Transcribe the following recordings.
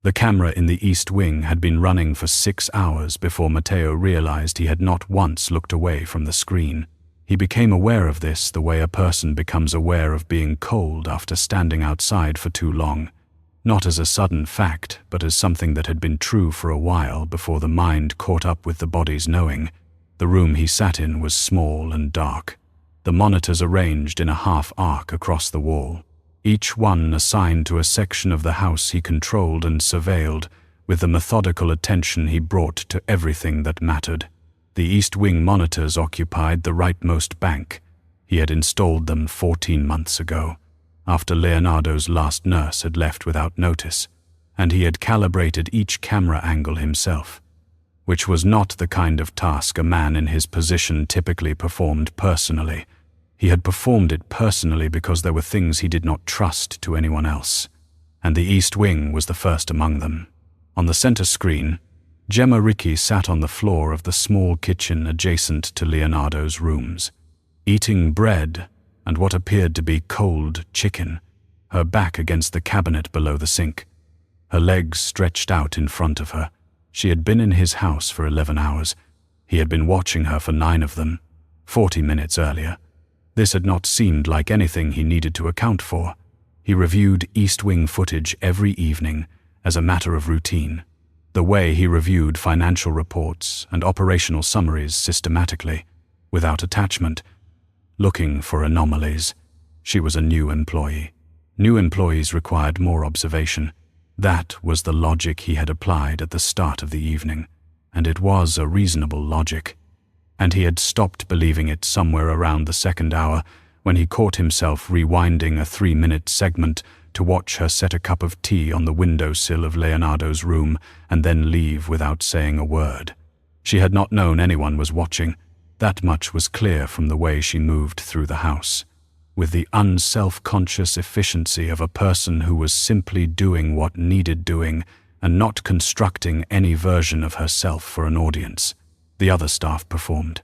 The camera in the East Wing had been running for 6 hours before Matteo realized he had not once looked away from the screen. He became aware of this the way a person becomes aware of being cold after standing outside for too long, not as a sudden fact, but as something that had been true for a while before the mind caught up with the body's knowing. The room he sat in was small and dark, the monitors arranged in a half-arc across the wall, each one assigned to a section of the house he controlled and surveilled with the methodical attention he brought to everything that mattered. The East Wing monitors occupied the rightmost bank. He had installed them 14 months ago, after Leonardo's last nurse had left without notice, and he had calibrated each camera angle himself, which was not the kind of task a man in his position typically performed personally. He had performed it personally because there were things he did not trust to anyone else, and the East Wing was the first among them. On the center screen, Gemma Ricci sat on the floor of the small kitchen adjacent to Leonardo's rooms, eating bread and what appeared to be cold chicken, her back against the cabinet below the sink, her legs stretched out in front of her. She had been in his house for 11 hours. He had been watching her for 9 of them, 40 minutes earlier. This had not seemed like anything he needed to account for. He reviewed East Wing footage every evening as a matter of routine, the way he reviewed financial reports and operational summaries systematically, without attachment, looking for anomalies. She was a new employee. New employees required more observation. That was the logic he had applied at the start of the evening, and it was a reasonable logic. And he had stopped believing it somewhere around the second hour when he caught himself rewinding a 3-minute segment to watch her set a cup of tea on the windowsill of Leonardo's room and then leave without saying a word. She had not known anyone was watching. That much was clear from the way she moved through the house, with the unself-conscious efficiency of a person who was simply doing what needed doing and not constructing any version of herself for an audience. The other staff performed,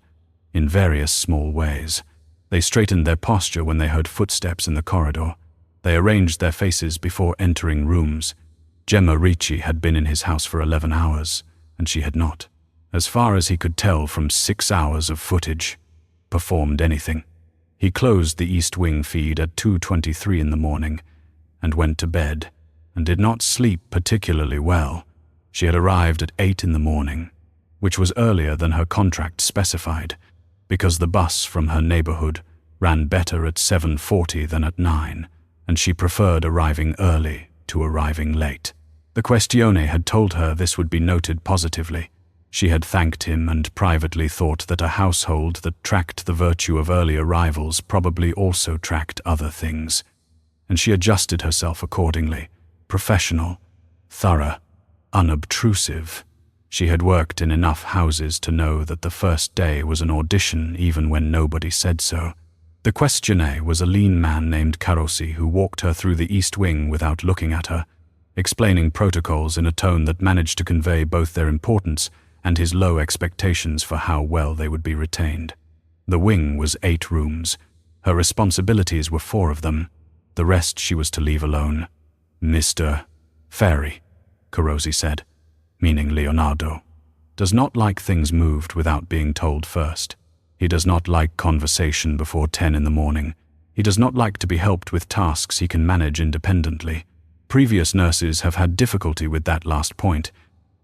in various small ways. They straightened their posture when they heard footsteps in the corridor. They arranged their faces before entering rooms. Gemma Ricci had been in his house for 11 hours, and she had not, as far as he could tell from 6 hours of footage, performed anything. He closed the East Wing feed at 2:23 in the morning and went to bed, and did not sleep particularly well. She had arrived at 8 in the morning, which was earlier than her contract specified, because the bus from her neighborhood ran better at 7:40 than at 9, and she preferred arriving early to arriving late. The Questione had told her this would be noted positively. She had thanked him and privately thought that a household that tracked the virtue of early arrivals probably also tracked other things, and she adjusted herself accordingly, professional, thorough, unobtrusive. She had worked in enough houses to know that the first day was an audition even when nobody said so. The Questione was a lean man named Carosi who walked her through the East Wing without looking at her, explaining protocols in a tone that managed to convey both their importance and his low expectations for how well they would be retained. The wing was 8 rooms. Her responsibilities were 4 of them. The rest she was to leave alone. Mr. Ferri, Carosi said, meaning Leonardo, does not like things moved without being told first. He does not like conversation before 10 in the morning. He does not like to be helped with tasks he can manage independently. Previous nurses have had difficulty with that last point.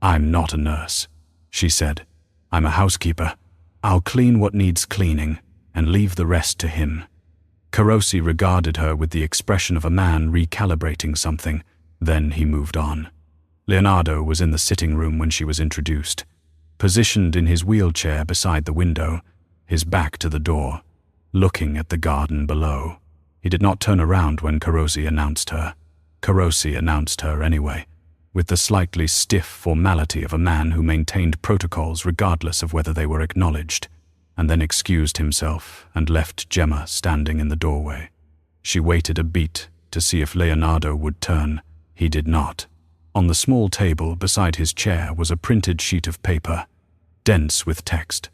"I'm not a nurse," she said. "I'm a housekeeper. I'll clean what needs cleaning and leave the rest to him." Carosi regarded her with the expression of a man recalibrating something. Then he moved on. Leonardo was in the sitting room when she was introduced, positioned in his wheelchair beside the window, his back to the door, looking at the garden below. He did not turn around when Carosi announced her. Carosi announced her anyway, with the slightly stiff formality of a man who maintained protocols regardless of whether they were acknowledged, and then excused himself and left Gemma standing in the doorway. She waited a beat to see if Leonardo would turn. He did not. On the small table beside his chair was a printed sheet of paper, dense with text,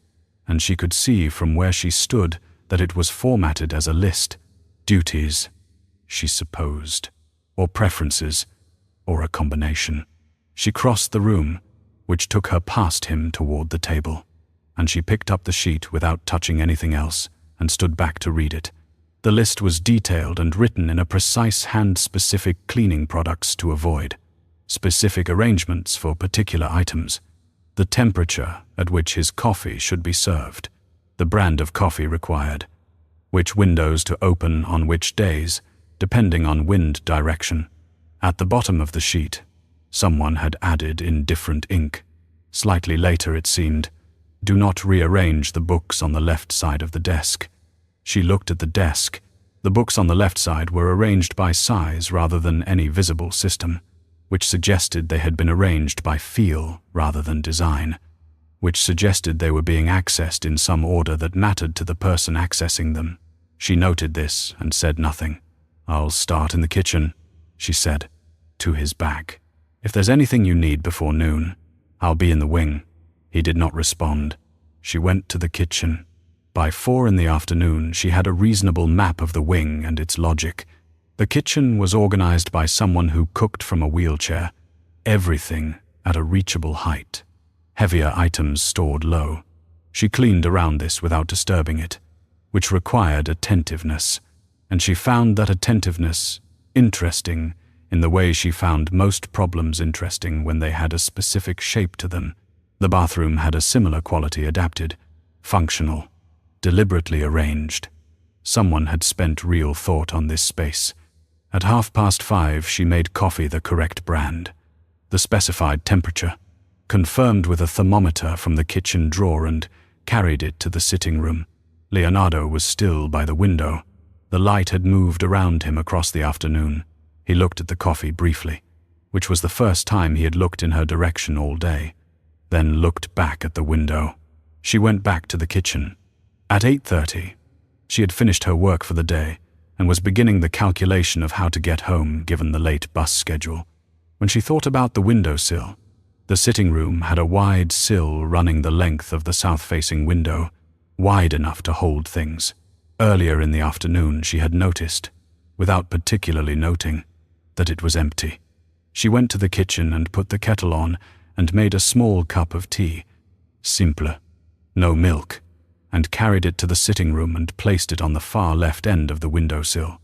and she could see from where she stood that it was formatted as a list. Duties, she supposed, or preferences, or a combination. She crossed the room, which took her past him toward the table, and she picked up the sheet without touching anything else and stood back to read it. The list was detailed and written in a precise hand-specific cleaning products to avoid, specific arrangements for particular items, the temperature at which his coffee should be served, the brand of coffee required, which windows to open on which days, depending on wind direction. At the bottom of the sheet, someone had added in different ink. Slightly later it seemed, "Do not rearrange the books on the left side of the desk." She looked at the desk. The books on the left side were arranged by size rather than any visible system, which suggested they had been arranged by feel rather than design, which suggested they were being accessed in some order that mattered to the person accessing them. She noted this and said nothing. "I'll start in the kitchen," she said, to his back. "If there's anything you need before noon, I'll be in the wing." He did not respond. She went to the kitchen. By 4 in the afternoon, she had a reasonable map of the wing and its logic. The kitchen was organized by someone who cooked from a wheelchair, everything at a reachable height, heavier items stored low. She cleaned around this without disturbing it, which required attentiveness, and she found that attentiveness interesting in the way she found most problems interesting when they had a specific shape to them. The bathroom had a similar quality, adapted, functional, deliberately arranged. Someone had spent real thought on this space. At 5:30, she made coffee the correct brand, the specified temperature, confirmed with a thermometer from the kitchen drawer, and carried it to the sitting room. Leonardo was still by the window. The light had moved around him across the afternoon. He looked at the coffee briefly, which was the first time he had looked in her direction all day, then looked back at the window. She went back to the kitchen. At 8:30, she had finished her work for the day and was beginning the calculation of how to get home given the late bus schedule. When she thought about the windowsill, the sitting room had a wide sill running the length of the south-facing window, wide enough to hold things. Earlier in the afternoon, she had noticed, without particularly noting, that it was empty. She went to the kitchen and put the kettle on and made a small cup of tea, simple, no milk, and carried it to the sitting room and placed it on the far left end of the windowsill,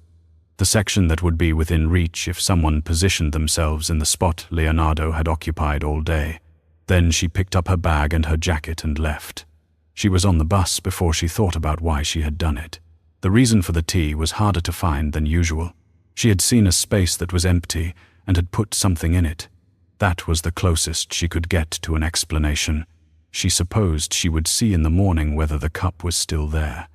the section that would be within reach if someone positioned themselves in the spot Leonardo had occupied all day. Then she picked up her bag and her jacket and left. She was on the bus before she thought about why she had done it. The reason for the tea was harder to find than usual. She had seen a space that was empty and had put something in it. That was the closest she could get to an explanation. She supposed she would see in the morning whether the cup was still there.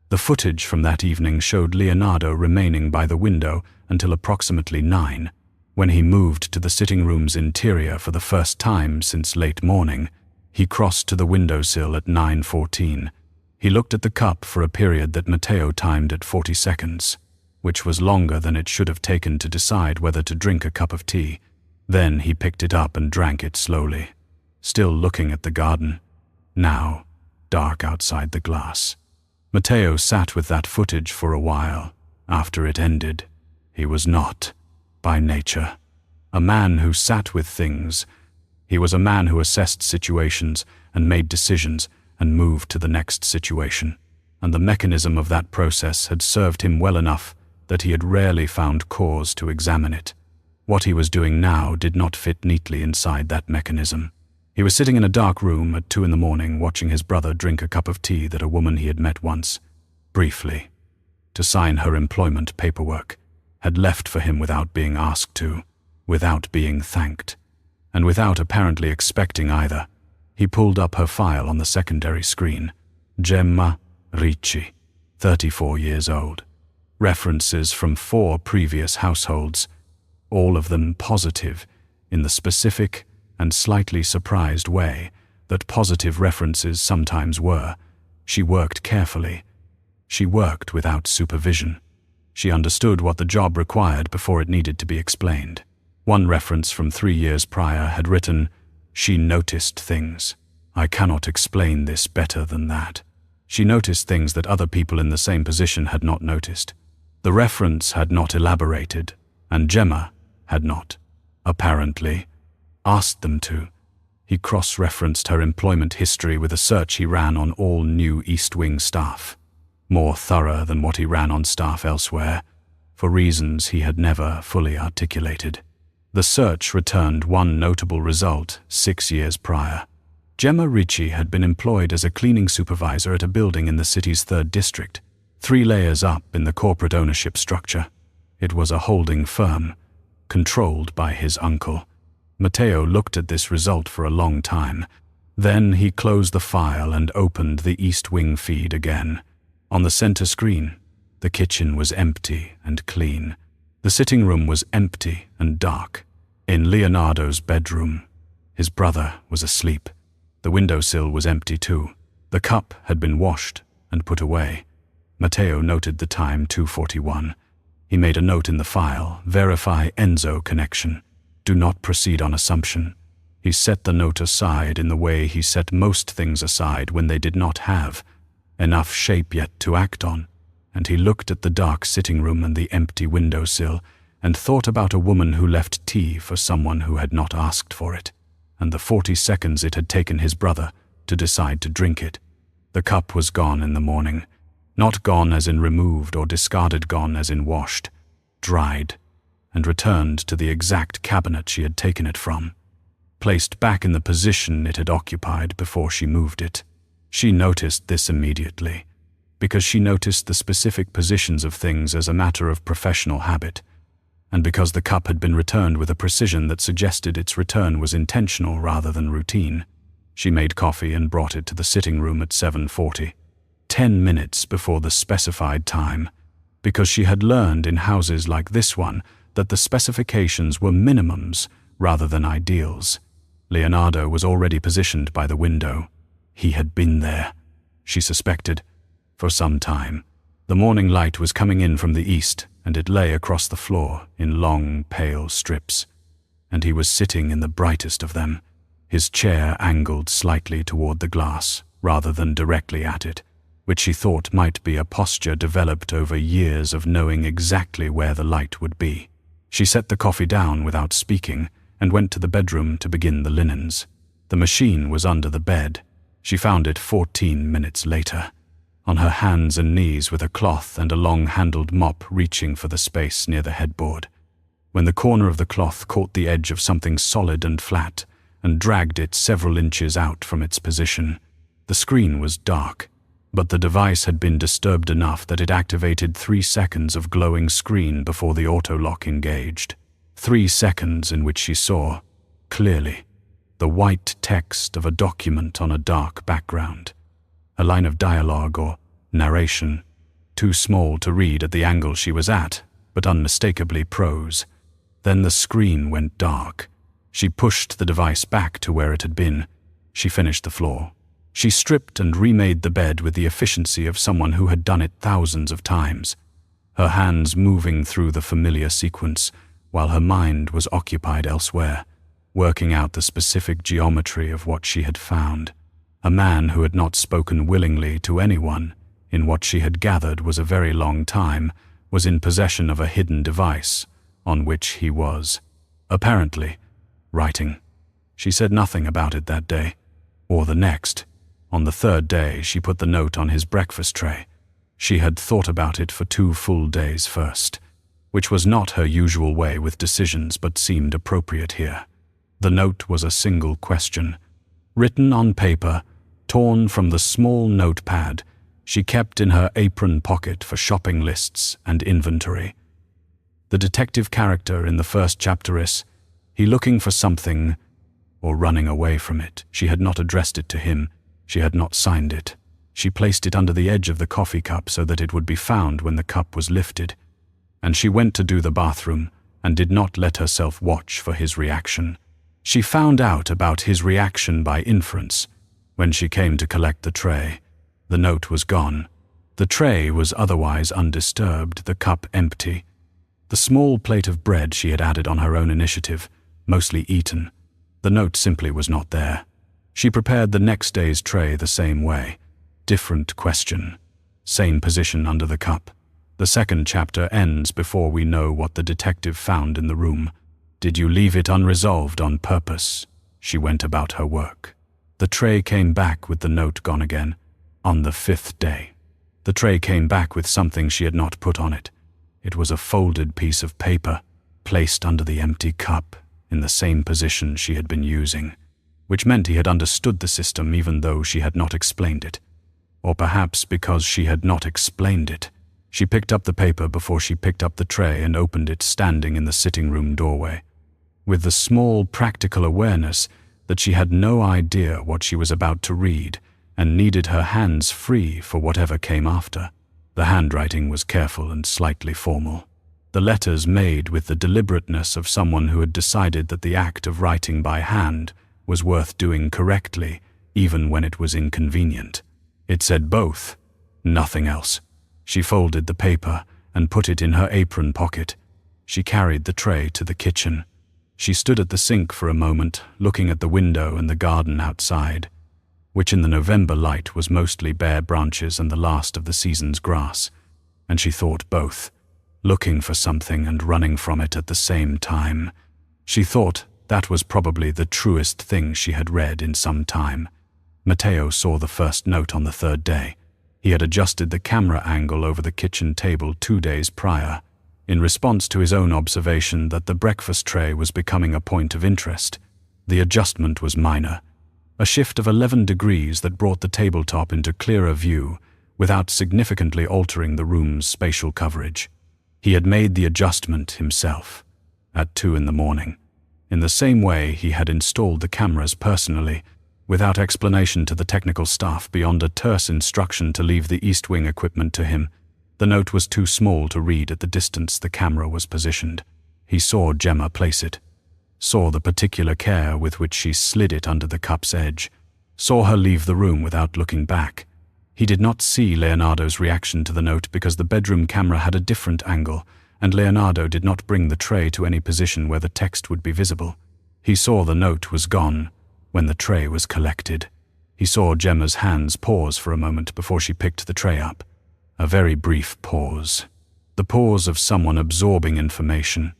The footage from that evening showed Leonardo remaining by the window until approximately 9, when he moved to the sitting room's interior for the first time since late morning. He crossed to the windowsill at 9:14. He looked at the cup for a period that Matteo timed at 40 seconds, which was longer than it should have taken to decide whether to drink a cup of tea. Then he picked it up and drank it slowly, still looking at the garden, now dark outside the glass. Matteo sat with that footage for a while. After it ended, he was not, by nature, a man who sat with things. He was a man who assessed situations and made decisions and moved to the next situation, and the mechanism of that process had served him well enough that he had rarely found cause to examine it. What he was doing now did not fit neatly inside that mechanism. He was sitting in a dark room at 2 in the morning watching his brother drink a cup of tea that a woman he had met once, briefly, to sign her employment paperwork, had left for him without being asked to, without being thanked, and without apparently expecting either. He pulled up her file on the secondary screen. Gemma Ricci, 34 years old. References from 4 previous households, all of them positive in the specific and slightly surprised way that positive references sometimes were. She worked carefully. She worked without supervision. She understood what the job required before it needed to be explained. One reference from 3 years prior had written, "She noticed things. I cannot explain this better than that." She noticed things that other people in the same position had not noticed. The reference had not elaborated, and Gemma had not, apparently, Asked them to. He cross-referenced her employment history with a search he ran on all new East Wing staff. More thorough than what he ran on staff elsewhere, for reasons he had never fully articulated. The search returned one notable result 6 years prior. Gemma Ricci had been employed as a cleaning supervisor at a building in the city's 3rd district, 3 layers up in the corporate ownership structure. It was a holding firm, controlled by his uncle. Matteo looked at this result for a long time. Then he closed the file and opened the East Wing feed again. On the center screen, the kitchen was empty and clean. The sitting room was empty and dark. In Leonardo's bedroom, his brother was asleep. The windowsill was empty too. The cup had been washed and put away. Matteo noted the time, 2:41. He made a note in the file, verify Enzo connection. Do not proceed on assumption. He set the note aside in the way he set most things aside when they did not have enough shape yet to act on, and he looked at the dark sitting room and the empty windowsill and thought about a woman who left tea for someone who had not asked for it, and the 40 seconds it had taken his brother to decide to drink it. The cup was gone in the morning. Not gone as in removed or discarded, gone as in washed, dried, and returned to the exact cabinet she had taken it from, placed back in the position it had occupied before she moved it. She noticed this immediately, because she noticed the specific positions of things as a matter of professional habit, and because the cup had been returned with a precision that suggested its return was intentional rather than routine. She made coffee and brought it to the sitting room at 7:40, 10 minutes before the specified time, because she had learned in houses like this one that the specifications were minimums rather than ideals. Leonardo was already positioned by the window. He had been there, she suspected, for some time. The morning light was coming in from the east, and it lay across the floor in long, pale strips. And he was sitting in the brightest of them, his chair angled slightly toward the glass, rather than directly at it, which she thought might be a posture developed over years of knowing exactly where the light would be. She set the coffee down without speaking, and went to the bedroom to begin the linens. The machine was under the bed. She found it 14 minutes later, on her hands and knees with a cloth and a long-handled mop reaching for the space near the headboard, when the corner of the cloth caught the edge of something solid and flat and dragged it several inches out from its position. The screen was dark, but the device had been disturbed enough that it activated 3 seconds of glowing screen before the auto-lock engaged. 3 seconds in which she saw, clearly, the white text of a document on a dark background. A line of dialogue or narration, too small to read at the angle she was at, but unmistakably prose. Then the screen went dark. She pushed the device back to where it had been. She finished the floor. She stripped and remade the bed with the efficiency of someone who had done it thousands of times, her hands moving through the familiar sequence, while her mind was occupied elsewhere, working out the specific geometry of what she had found. A man who had not spoken willingly to anyone in what she had gathered was a very long time, was in possession of a hidden device on which he was, apparently, writing. She said nothing about it that day, or the next. On the 3rd day, she put the note on his breakfast tray. She had thought about it for 2 full days first, which was not her usual way with decisions but seemed appropriate here. The note was a single question, written on paper, torn from the small notepad she kept in her apron pocket for shopping lists and inventory. The detective character in the first chapter is, he looking for something or running away from it. She had not addressed it to him. She had not signed it. She placed it under the edge of the coffee cup so that it would be found when the cup was lifted. And she went to do the bathroom and did not let herself watch for his reaction. She found out about his reaction by inference when she came to collect the tray. The note was gone. The tray was otherwise undisturbed, the cup empty. The small plate of bread she had added on her own initiative, mostly eaten. The note simply was not there. She prepared the next day's tray the same way. Different question. Same position under the cup. The second chapter ends before we know what the detective found in the room. Did you leave it unresolved on purpose? She went about her work. The tray came back with the note gone again, on the 5th day. The tray came back with something she had not put on it. It was a folded piece of paper, placed under the empty cup, in the same position she had been using, which meant he had understood the system even though she had not explained it. Or perhaps because she had not explained it. She picked up the paper before she picked up the tray and opened it standing in the sitting room doorway, with the small practical awareness that she had no idea what she was about to read and needed her hands free for whatever came after. The handwriting was careful and slightly formal. The letters made with the deliberateness of someone who had decided that the act of writing by hand was worth doing correctly, even when it was inconvenient. It said both, nothing else. She folded the paper and put it in her apron pocket. She carried the tray to the kitchen. She stood at the sink for a moment, looking at the window and the garden outside, which in the November light was mostly bare branches and the last of the season's grass, and she thought both, looking for something and running from it at the same time. She thought that was probably the truest thing she had read in some time. Matteo saw the first note on the 3rd day. He had adjusted the camera angle over the kitchen table 2 days prior, in response to his own observation that the breakfast tray was becoming a point of interest. The adjustment was minor, a shift of 11 degrees that brought the tabletop into clearer view without significantly altering the room's spatial coverage. He had made the adjustment himself, at 2 in the morning. In the same way he had installed the cameras personally, without explanation to the technical staff beyond a terse instruction to leave the East Wing equipment to him. The note was too small to read at the distance the camera was positioned. He saw Gemma place it, saw the particular care with which she slid it under the cup's edge, saw her leave the room without looking back. He did not see Leonardo's reaction to the note because the bedroom camera had a different angle, and Leonardo did not bring the tray to any position where the text would be visible. He saw the note was gone when the tray was collected. He saw Gemma's hands pause for a moment before she picked the tray up. A very brief pause. The pause of someone absorbing information.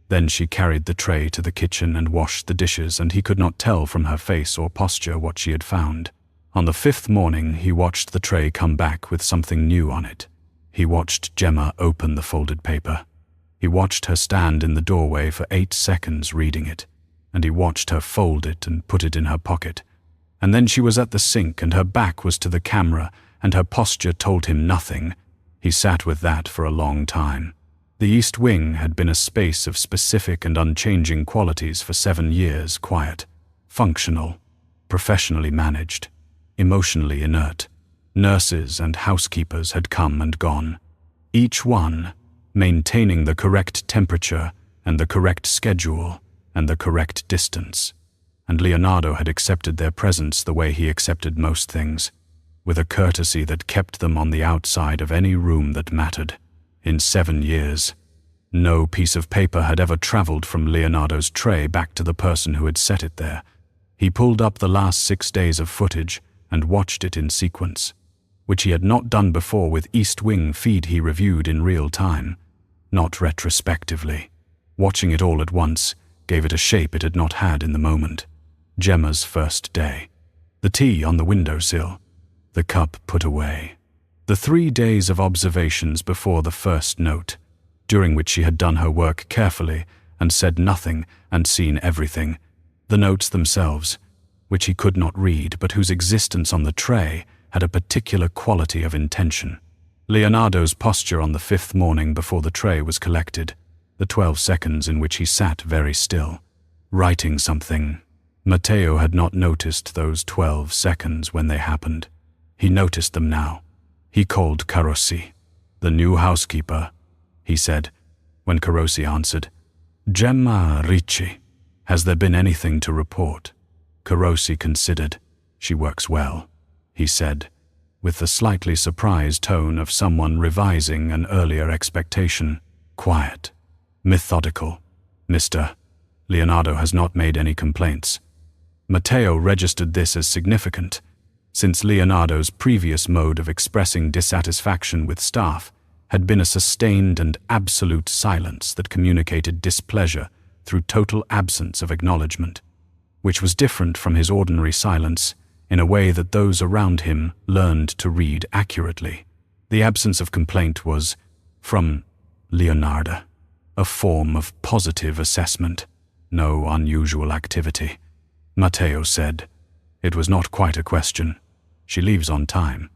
Then she carried the tray to the kitchen and washed the dishes, and he could not tell from her face or posture what she had found. On the 5th morning, he watched the tray come back with something new on it. He watched Gemma open the folded paper. He watched her stand in the doorway for 8 seconds reading it, and he watched her fold it and put it in her pocket. And then she was at the sink, and her back was to the camera, and her posture told him nothing. He sat with that for a long time. The East Wing had been a space of specific and unchanging qualities for 7 years, quiet, functional, professionally managed, emotionally inert. Nurses and housekeepers had come and gone, each one maintaining the correct temperature and the correct schedule and the correct distance. And Leonardo had accepted their presence the way he accepted most things, with a courtesy that kept them on the outside of any room that mattered. In 7 years, no piece of paper had ever traveled from Leonardo's tray back to the person who had set it there. He pulled up the last 6 days of footage and watched it in sequence, which he had not done before with East Wing feed he reviewed in real time, not retrospectively. Watching it all at once gave it a shape it had not had in the moment. Gemma's first day. The tea on the windowsill. The cup put away. The 3 days of observations before the first note, during which she had done her work carefully and said nothing and seen everything. The notes themselves, which he could not read but whose existence on the tray had a particular quality of intention. Leonardo's posture on the 5th morning before the tray was collected, the 12 seconds in which he sat very still, writing something. Matteo had not noticed those 12 seconds when they happened. He noticed them now. He called Carosi. "The new housekeeper," he said, when Carosi answered, "Gemma Ricci. Has there been anything to report?" Carosi considered. "She works well," he said, with the slightly surprised tone of someone revising an earlier expectation. "Quiet. Methodical. Mr. Leonardo has not made any complaints." Matteo registered this as significant, since Leonardo's previous mode of expressing dissatisfaction with staff had been a sustained and absolute silence that communicated displeasure through total absence of acknowledgement, which was different from his ordinary silence in a way that those around him learned to read accurately. The absence of complaint was, from Leonardo, a form of positive assessment, no unusual activity. Matteo said, "It was not quite a question. She leaves on time."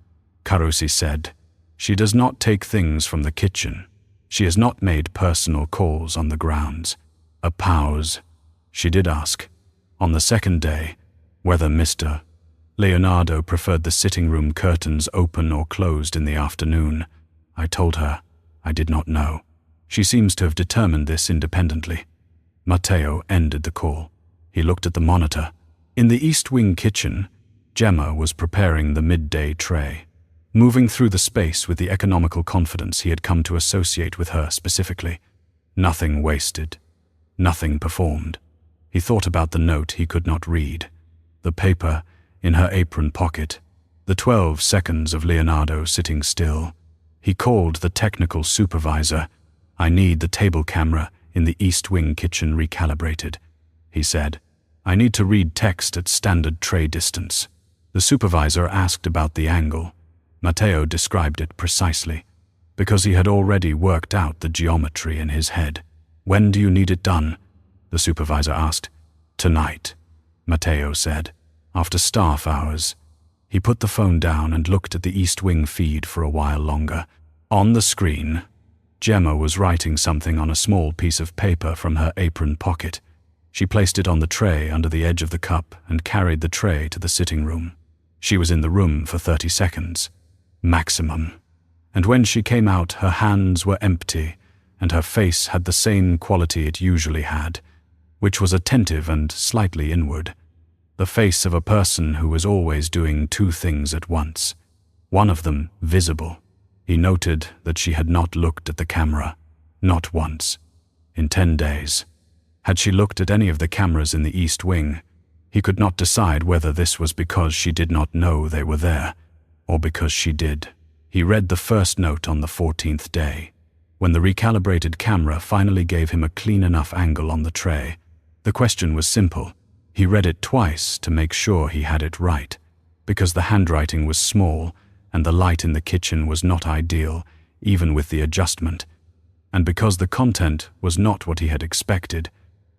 Carusi said, "She does not take things from the kitchen. She has not made personal calls on the grounds." A pause. She did ask, on the second day, whether Mr. Leonardo preferred the sitting room curtains open or closed in the afternoon. I told her I did not know. She seems to have determined this independently. Matteo ended the call. He looked at the monitor. In the East Wing kitchen, Gemma was preparing the midday tray, moving through the space with the economical confidence he had come to associate with her specifically. Nothing wasted, nothing performed. He thought about the note he could not read, the paper in her apron pocket, the 12 seconds of Leonardo sitting still. He called the technical supervisor. "I need the table camera in the East Wing kitchen recalibrated," he said. "I need to read text at standard tray distance." The supervisor asked about the angle. Matteo described it precisely, because he had already worked out the geometry in his head. "When do you need it done?" the supervisor asked. "Tonight," Matteo said, after staff hours. He put the phone down and looked at the East Wing feed for a while longer. On the screen, Gemma was writing something on a small piece of paper from her apron pocket. She placed it on the tray under the edge of the cup and carried the tray to the sitting room. She was in the room for 30 seconds, maximum. And when she came out, her hands were empty, and her face had the same quality it usually had, which was attentive and slightly inward. The face of a person who was always doing two things at once, one of them visible. He noted that she had not looked at the camera, not once, in 10 days. Had she looked at any of the cameras in the East Wing, he could not decide whether this was because she did not know they were there, or because she did. He read the first note on the 14th day, when the recalibrated camera finally gave him a clean enough angle on the tray. The question was simple. He read it twice to make sure he had it right, because the handwriting was small and the light in the kitchen was not ideal, even with the adjustment, and because the content was not what he had expected.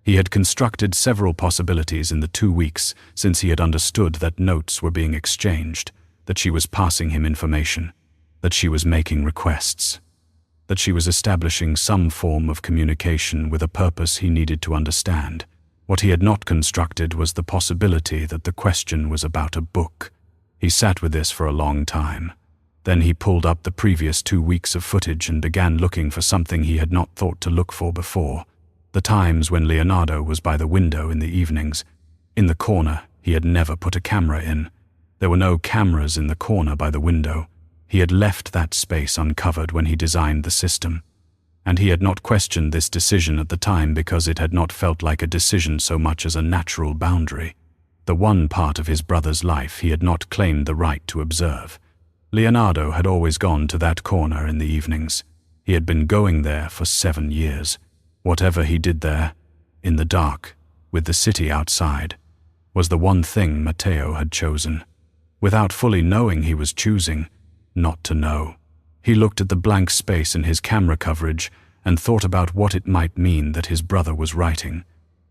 He had constructed several possibilities in the 2 weeks since he had understood that notes were being exchanged, that she was passing him information, that she was making requests, that she was establishing some form of communication with a purpose he needed to understand. What he had not constructed was the possibility that the question was about a book. He sat with this for a long time. Then he pulled up the previous 2 weeks of footage and began looking for something he had not thought to look for before. The times when Leonardo was by the window in the evenings. In the corner, he had never put a camera in. There were no cameras in the corner by the window. He had left that space uncovered when he designed the system. And he had not questioned this decision at the time because it had not felt like a decision so much as a natural boundary. The one part of his brother's life he had not claimed the right to observe. Leonardo had always gone to that corner in the evenings. He had been going there for 7 years. Whatever he did there, in the dark, with the city outside, was the one thing Matteo had chosen. Without fully knowing he was choosing not to know. He looked at the blank space in his camera coverage and thought about what it might mean that his brother was writing,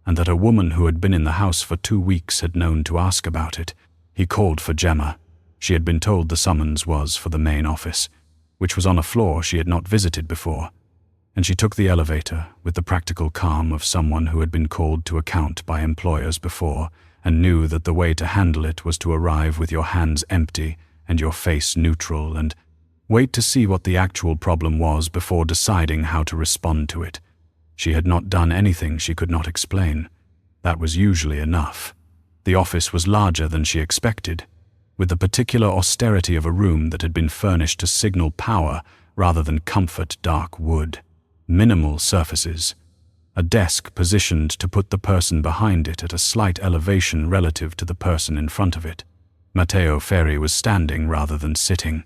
and that a woman who had been in the house for 2 weeks had known to ask about it. He called for Gemma. She had been told the summons was for the main office, which was on a floor she had not visited before, and she took the elevator with the practical calm of someone who had been called to account by employers before and knew that the way to handle it was to arrive with your hands empty and your face neutral and wait to see what the actual problem was before deciding how to respond to it. She had not done anything she could not explain. That was usually enough. The office was larger than she expected, with the particular austerity of a room that had been furnished to signal power rather than comfort dark wood. Minimal surfaces. A desk positioned to put the person behind it at a slight elevation relative to the person in front of it. Matteo Ferri was standing rather than sitting,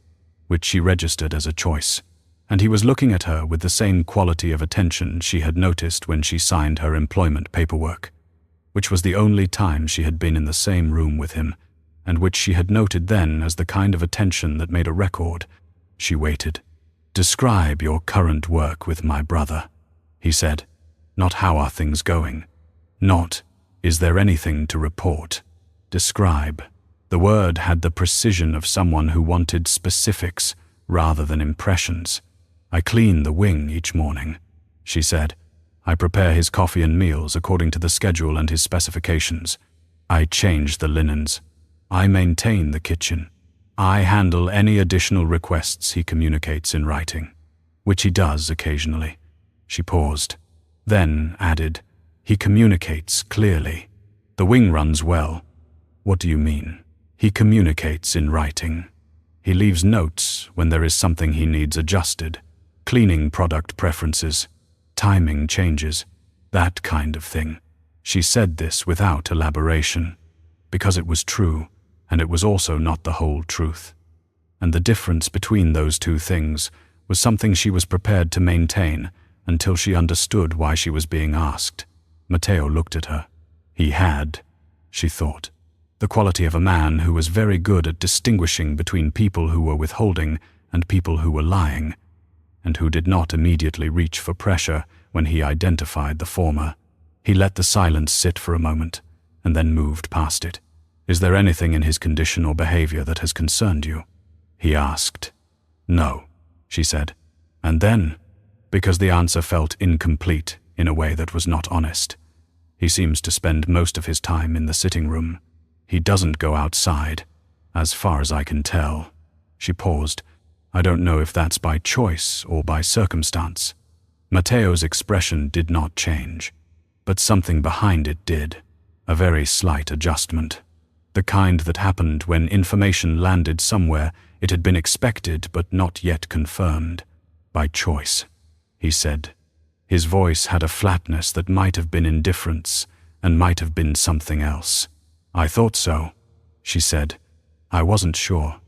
which she registered as a choice. and he was looking at her with the same quality of attention she had noticed when she signed her employment paperwork, which was the only time she had been in the same room with him, and which she had noted then as the kind of attention that made a record. She waited. "Describe your current work with my brother," he said. "Not how are things going. Not, is there anything to report. Describe." The word had the precision of someone who wanted specifics rather than impressions. "I clean the wing each morning," she said. "I prepare his coffee and meals according to the schedule and his specifications. I change the linens. I maintain the kitchen. I handle any additional requests he communicates in writing, which he does occasionally." She paused, then added, "He communicates clearly. The wing runs well." "What do you mean?" "He communicates in writing. He leaves notes when there is something he needs adjusted, cleaning product preferences, timing changes, that kind of thing." She said this without elaboration, because it was true, and it was also not the whole truth. And the difference between those two things was something she was prepared to maintain until she understood why she was being asked. Matteo looked at her. He had, she thought, the quality of a man who was very good at distinguishing between people who were withholding and people who were lying, and who did not immediately reach for pressure when he identified the former. He let the silence sit for a moment, and then moved past it. "Is there anything in his condition or behavior that has concerned you?" he asked. "No," she said. And then, because the answer felt incomplete in a way that was not honest, "He seems to spend most of his time in the sitting room. He doesn't go outside, as far as I can tell." She paused. "I don't know if that's by choice or by circumstance." Matteo's expression did not change, but something behind it did, a very slight adjustment. The kind that happened when information landed somewhere it had been expected but not yet confirmed. "By choice," he said. His voice had a flatness that might have been indifference and might have been something else. "I thought so," she said. "I wasn't sure."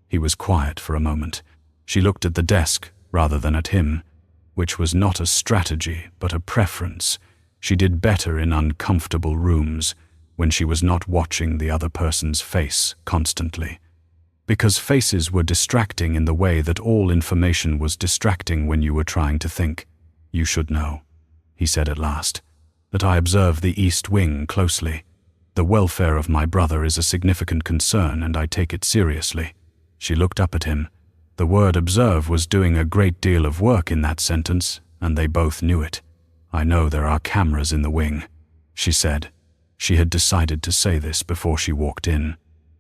He was quiet for a moment. She looked at the desk rather than at him, which was not a strategy but a preference. She did better in uncomfortable rooms when she was not watching the other person's face constantly. Because faces were distracting in the way that all information was distracting when you were trying to think. "You should know," he said at last, "that I observe the East Wing closely. The welfare of my brother is a significant concern and I take it seriously." She looked up at him. The word observe was doing a great deal of work in that sentence, and they both knew it. "I know there are cameras in the wing," she said. She had decided to say this before she walked in,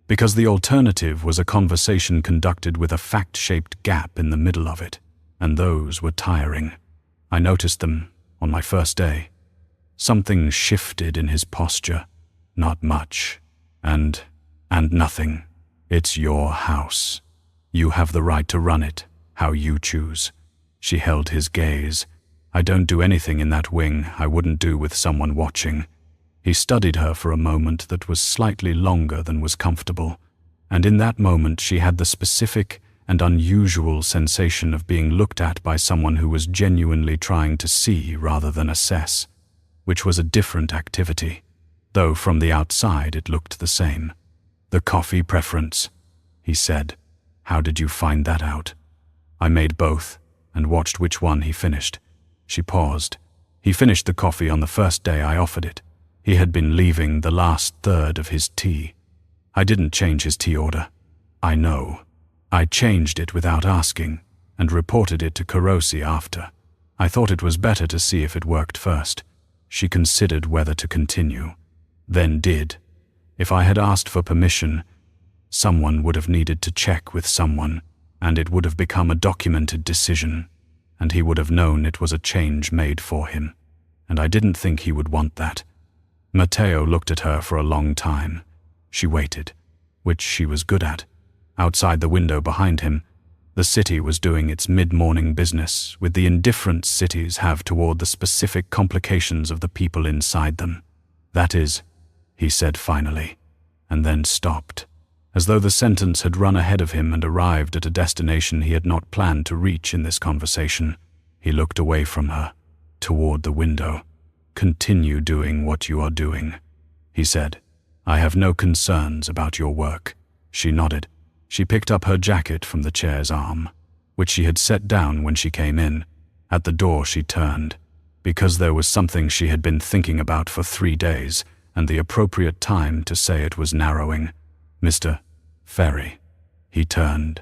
because the alternative was a conversation conducted with a fact-shaped gap in the middle of it, and those were tiring. "I noticed them on my first day. Something shifted in his posture. Not much. And nothing. It's your house. You have the right to run it, how you choose." She held his gaze. "I don't do anything in that wing I wouldn't do with someone watching." He studied her for a moment that was slightly longer than was comfortable, and in that moment she had the specific and unusual sensation of being looked at by someone who was genuinely trying to see rather than assess, which was a different activity, though from the outside it looked the same. "The coffee preference," he said. "How did you find that out?" "I made both and watched which one he finished." She paused. "He finished the coffee on the first day I offered it. He had been leaving the last third of his tea. I didn't change his tea order. I know. I changed it without asking and reported it to Carosi after. I thought it was better to see if it worked first." She considered whether to continue, then did. If I had asked for permission, someone would have needed to check with someone, and it would have become a documented decision, and he would have known it was a change made for him, and I didn't think he would want that. Matteo looked at her for a long time. She waited, which she was good at. Outside the window behind him, the city was doing its mid-morning business with the indifference cities have toward the specific complications of the people inside them. "That is," he said finally, and then stopped, as though the sentence had run ahead of him and arrived at a destination he had not planned to reach in this conversation. He looked away from her, toward the window. "Continue doing what you are doing," he said. "I have no concerns about your work." She nodded. She picked up her jacket from the chair's arm, which she had set down when she came in. At the door she turned, because there was something she had been thinking about for 3 days, and the appropriate time to say it was narrowing. "Mr. Ferri." He turned.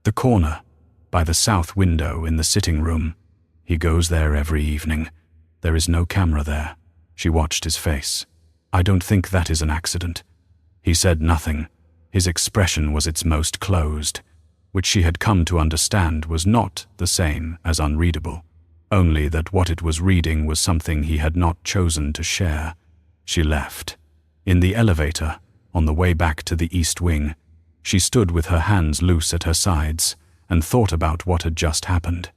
"The corner, by the south window in the sitting room. He goes there every evening. There is no camera there." She watched his face. "I don't think that is an accident." He said nothing. His expression was its most closed, which she had come to understand was not the same as unreadable, only that what it was reading was something he had not chosen to share. She left. In the elevator, on the way back to the East Wing, she stood with her hands loose at her sides and thought about what had just happened,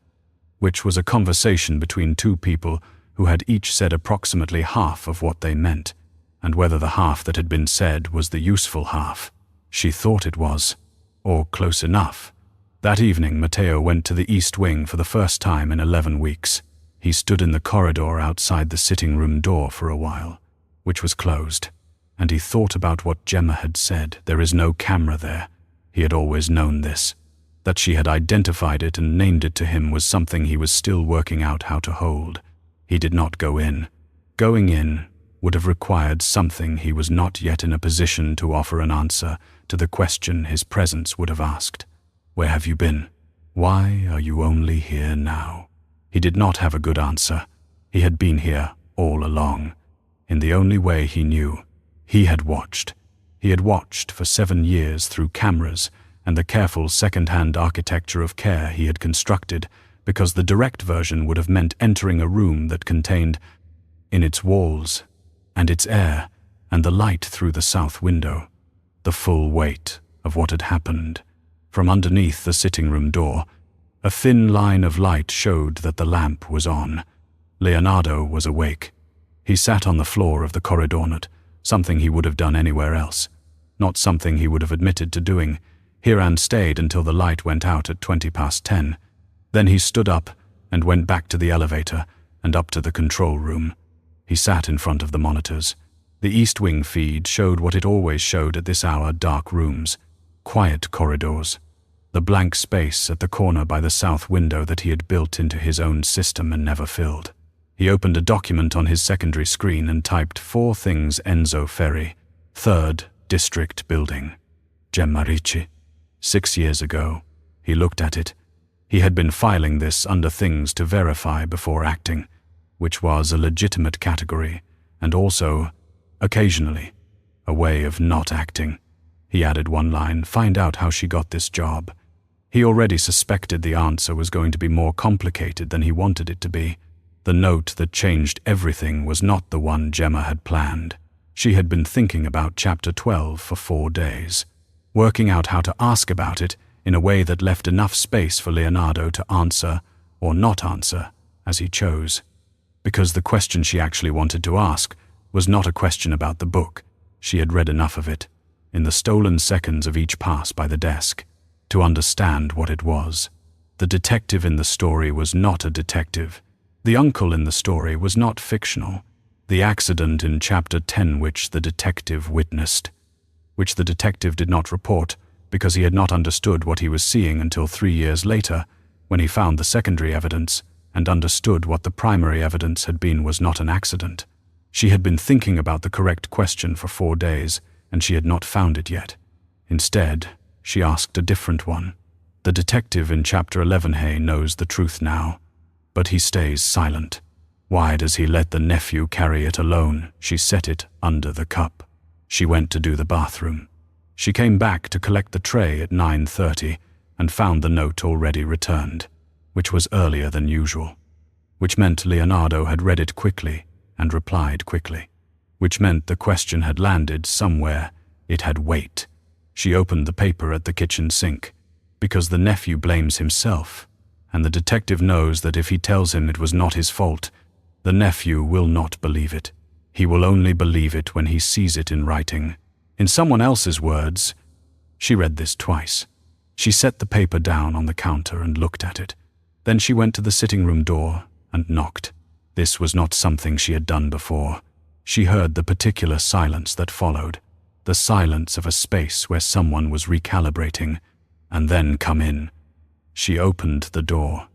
which was a conversation between two people who had each said approximately half of what they meant, and whether the half that had been said was the useful half. She thought it was, or close enough. That evening, Matteo went to the East Wing for the first time in 11 weeks. He stood in the corridor outside the sitting room door for a while, which was closed, and he thought about what Gemma had said. There is no camera there. He had always known this. That she had identified it and named it to him was something he was still working out how to hold. He did not go in. Going in would have required something he was not yet in a position to offer an answer to the question his presence would have asked. "Where have you been? Why are you only here now?" He did not have a good answer. He had been here all along, in the only way he knew. He had watched. He had watched for 7 years through cameras and the careful second-hand architecture of care he had constructed, because the direct version would have meant entering a room that contained, in its walls, and its air, and the light through the south window, the full weight of what had happened. From underneath the sitting room door, a thin line of light showed that the lamp was on. Leonardo was awake. He sat on the floor of the corridornet, something he would have done anywhere else, not something he would have admitted to doing. Hiran stayed until the light went out at 10:20. Then he stood up and went back to the elevator and up to the control room. He sat in front of the monitors. The East Wing feed showed what it always showed at this hour: dark rooms, quiet corridors, the blank space at the corner by the south window that he had built into his own system and never filled. He opened a document on his secondary screen and typed 4 things: Enzo Ferri, 3rd District Building, Gemma. 6 years ago. He looked at it. He had been filing this under things to verify before acting, which was a legitimate category, and also, occasionally, a way of not acting. He added one line: "Find out how she got this job." He already suspected the answer was going to be more complicated than he wanted it to be. The note that changed everything was not the one Gemma had planned. She had been thinking about Chapter 12 for 4 days, working out how to ask about it in a way that left enough space for Leonardo to answer or not answer as he chose. Because the question she actually wanted to ask was not a question about the book. She had read enough of it, in the stolen seconds of each pass by the desk, to understand what it was. The detective in the story was not a detective. The uncle in the story was not fictional. The accident in Chapter 10 which the detective witnessed, which the detective did not report because he had not understood what he was seeing until 3 years later, when he found the secondary evidence and understood what the primary evidence had been, was not an accident. She had been thinking about the correct question for 4 days, and she had not found it yet. Instead, she asked a different one. The detective in Chapter 11 knows the truth now, but he stays silent. Why does he let the nephew carry it alone? She set it under the cup. She went to do the bathroom. She came back to collect the tray at 9:30 and found the note already returned, which was earlier than usual, which meant Leonardo had read it quickly and replied quickly, which meant the question had landed somewhere. It had weight. She opened the paper at the kitchen sink, because the nephew blames himself, and the detective knows that if he tells him it was not his fault, the nephew will not believe it. He will only believe it when he sees it in writing. In someone else's words, She read this twice. She set the paper down on the counter and looked at it. Then she went to the sitting room door and knocked. This was not something she had done before. She heard the particular silence that followed, the silence of a space where someone was recalibrating, and then come in. She opened the door.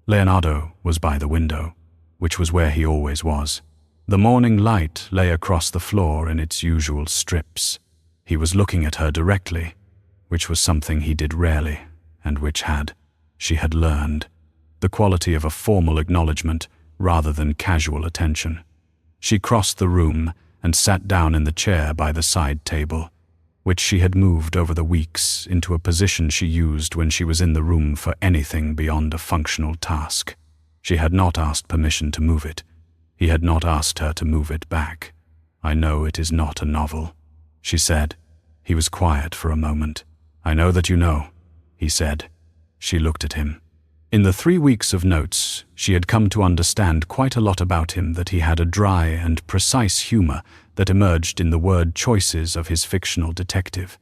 Leonardo was by the window, which was where he always was. The morning light lay across the floor in its usual strips. He was looking at her directly, which was something he did rarely, and which she had learned, the quality of a formal acknowledgement rather than casual attention. She crossed the room and sat down in the chair by the side table, which she had moved over the weeks into a position she used when she was in the room for anything beyond a functional task. She had not asked permission to move it. He had not asked her to move it back. "I know it is not a novel," she said. He was quiet for a moment. "I know that you know," he said. She looked at him. In the 3 weeks of notes, she had come to understand quite a lot about him, that he had a dry and precise humor that emerged in the word choices of his fictional detective,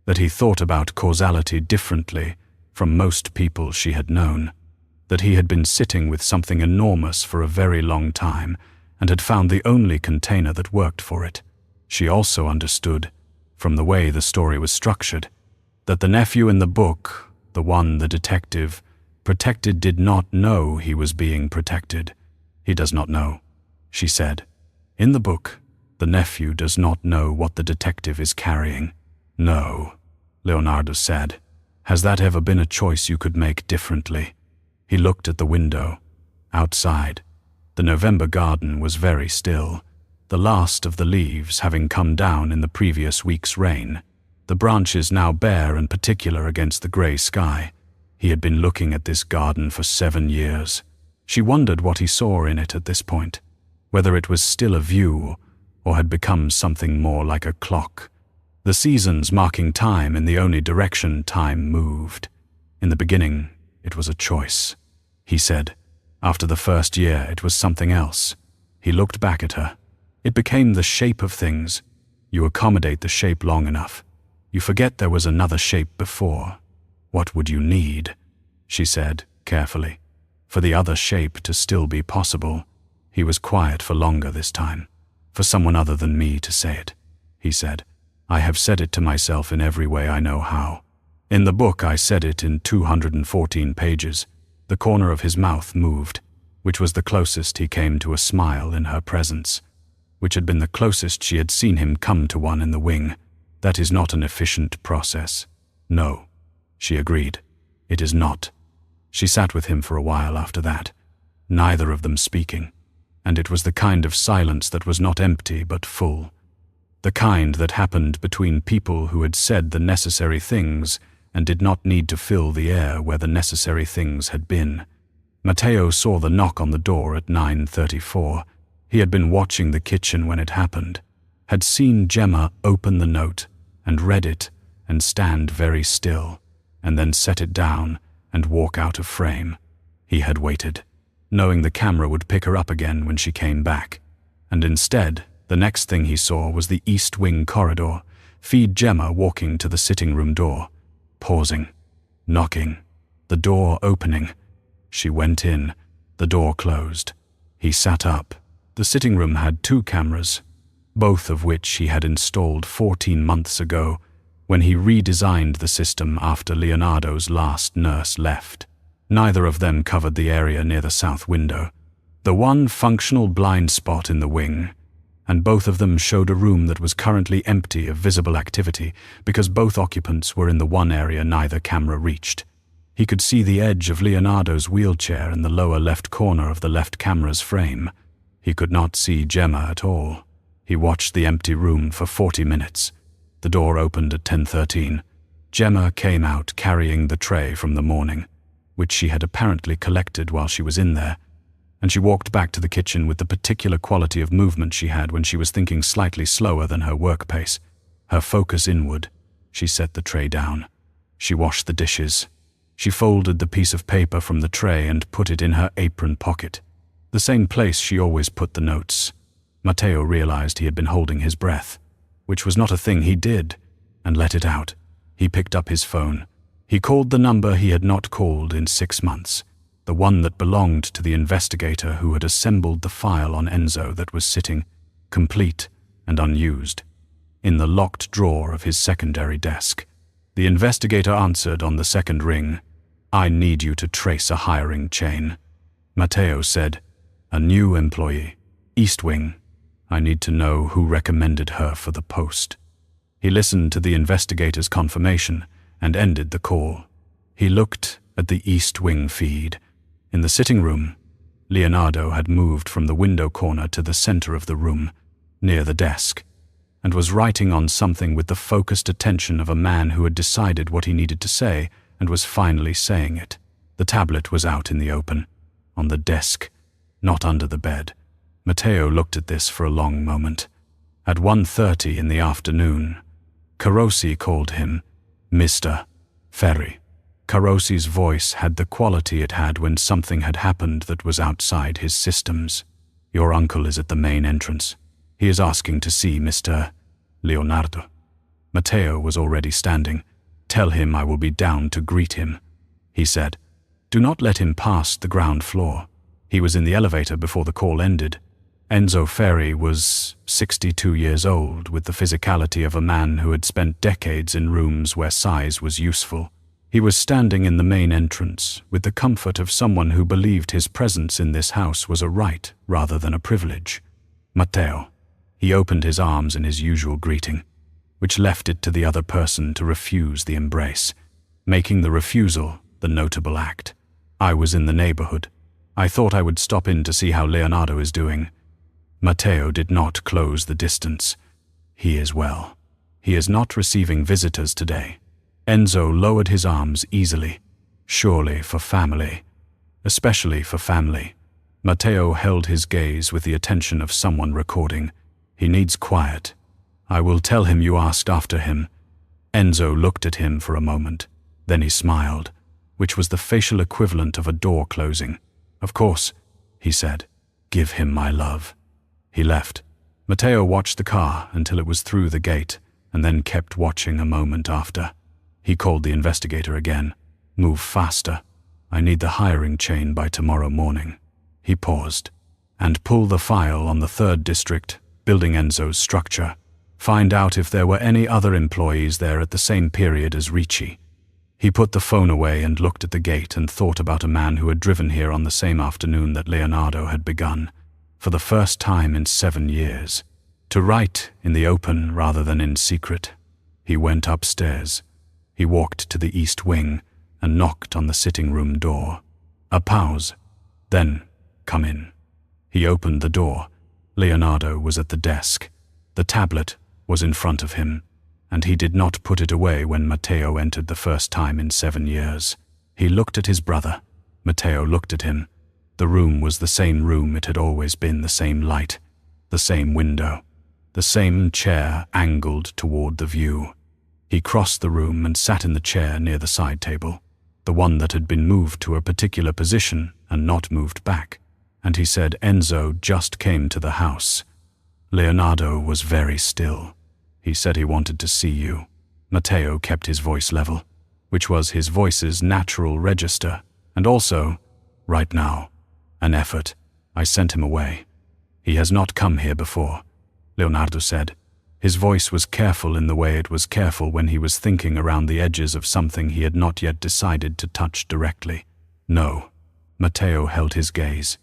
that he thought about causality differently from most people she had known, that he had been sitting with something enormous for a very long time and had found the only container that worked for it. She also understood, from the way the story was structured, that the nephew in the book, the one the detective protected, did not know he was being protected. "He does not know," she said. "In the book, the nephew does not know what the detective is carrying." "No," Leonardo said. "Has that ever been a choice you could make differently?" He looked at the window. Outside, the November garden was very still, the last of the leaves having come down in the previous week's rain, the branches now bare and particular against the grey sky. He had been looking at this garden for 7 years. She wondered what he saw in it at this point, whether it was still a view or had become something more like a clock, the seasons marking time in the only direction time moved. In the beginning, it was a choice, he said. After the first year, it was something else. He looked back at her. It became the shape of things. You accommodate the shape long enough. You forget there was another shape before. "What would you need," she said, carefully, "for the other shape to still be possible?" He was quiet for longer this time. "For someone other than me to say it," he said. "I have said it to myself in every way I know how. In the book I said it in 214 pages. The corner of his mouth moved, which was the closest he came to a smile in her presence, which had been the closest she had seen him come to one in the wing. That is not an efficient process. No, she agreed. It is not. She sat with him for a while after that, neither of them speaking, and it was the kind of silence that was not empty but full, the kind that happened between people who had said the necessary things and did not need to fill the air where the necessary things had been. Matteo saw the knock on the door at 9:34. He had been watching the kitchen when it happened, had seen Gemma open the note and read it and stand very still, and then set it down and walk out of frame. He had waited, knowing the camera would pick her up again when she came back, and instead, the next thing he saw was the East Wing corridor, feed Gemma walking to the sitting room door, pausing, knocking, the door opening. She went in, the door closed. He sat up. The sitting room had 2 cameras, both of which he had installed 14 months ago when he redesigned the system after Leonardo's last nurse left. Neither of them covered the area near the south window, the one functional blind spot in the wing, and both of them showed a room that was currently empty of visible activity because both occupants were in the one area neither camera reached. He could see the edge of Leonardo's wheelchair in the lower left corner of the left camera's frame. He could not see Gemma at all. He watched the empty room for 40 minutes. The door opened at 10:13. Gemma came out carrying the tray from the morning, which she had apparently collected while she was in there, and she walked back to the kitchen with the particular quality of movement she had when she was thinking slightly slower than her work pace. Her focus inward, she set the tray down. She washed the dishes. She folded the piece of paper from the tray and put it in her apron pocket, the same place she always put the notes. Matteo realized he had been holding his breath, which was not a thing he did, and let it out. He picked up his phone. He called the number he had not called in 6 months, the one that belonged to the investigator who had assembled the file on Enzo that was sitting, complete and unused, in the locked drawer of his secondary desk. The investigator answered on the second ring. "I need you to trace a hiring chain." Matteo said, "A new employee, East Wing. I need to know who recommended her for the post." He listened to the investigator's confirmation and ended the call. He looked at the East Wing feed. In the sitting room, Leonardo had moved from the window corner to the center of the room, near the desk, and was writing on something with the focused attention of a man who had decided what he needed to say and was finally saying it. The tablet was out in the open, on the desk, not under the bed. Matteo looked at this for a long moment. At 1:30 in the afternoon, Carosi called him Mr. Ferri. Carosi's voice had the quality it had when something had happened that was outside his systems. "Your uncle is at the main entrance. He is asking to see Mr. Leonardo." Matteo was already standing. "Tell him I will be down to greet him," he said. "Do not let him pass the ground floor." He was in the elevator before the call ended. Enzo Ferri was 62 years old, with the physicality of a man who had spent decades in rooms where size was useful. He was standing in the main entrance, with the comfort of someone who believed his presence in this house was a right rather than a privilege. "Matteo." He opened his arms in his usual greeting, which left it to the other person to refuse the embrace, making the refusal the notable act. "I was in the neighborhood. I thought I would stop in to see how Leonardo is doing." Matteo did not close the distance. "He is well. He is not receiving visitors today." Enzo lowered his arms easily. "Surely for family. Especially for family." Matteo held his gaze with the attention of someone recording. "He needs quiet. I will tell him you asked after him." Enzo looked at him for a moment. Then he smiled, which was the facial equivalent of a door closing. "Of course," he said. "Give him my love." He left. Matteo watched the car until it was through the gate, and then kept watching a moment after. He called the investigator again. "Move faster. I need the hiring chain by tomorrow morning." He paused. "And pull the file on the 3rd District, building Enzo's structure. Find out if there were any other employees there at the same period as Ricci." He put the phone away and looked at the gate and thought about a man who had driven here on the same afternoon that Leonardo had begun, for the first time in 7 years. To write in the open rather than in secret. He went upstairs. He walked to the East Wing and knocked on the sitting room door. A pause. Then, "Come in." He opened the door. Leonardo was at the desk. The tablet was in front of him, and he did not put it away when Matteo entered the first time in 7 years. He looked at his brother. Matteo looked at him. The room was the same room it had always been, the same light, the same window, the same chair angled toward the view. He crossed the room and sat in the chair near the side table, the one that had been moved to a particular position and not moved back, and he said, "Enzo just came to the house." Leonardo was very still. He said he wanted to see you. Matteo kept his voice level, which was his voice's natural register, and also, right now, an effort. "I sent him away. He has not come here before," Leonardo said. His voice was careful in the way it was careful when he was thinking around the edges of something he had not yet decided to touch directly. "No." Matteo held his gaze.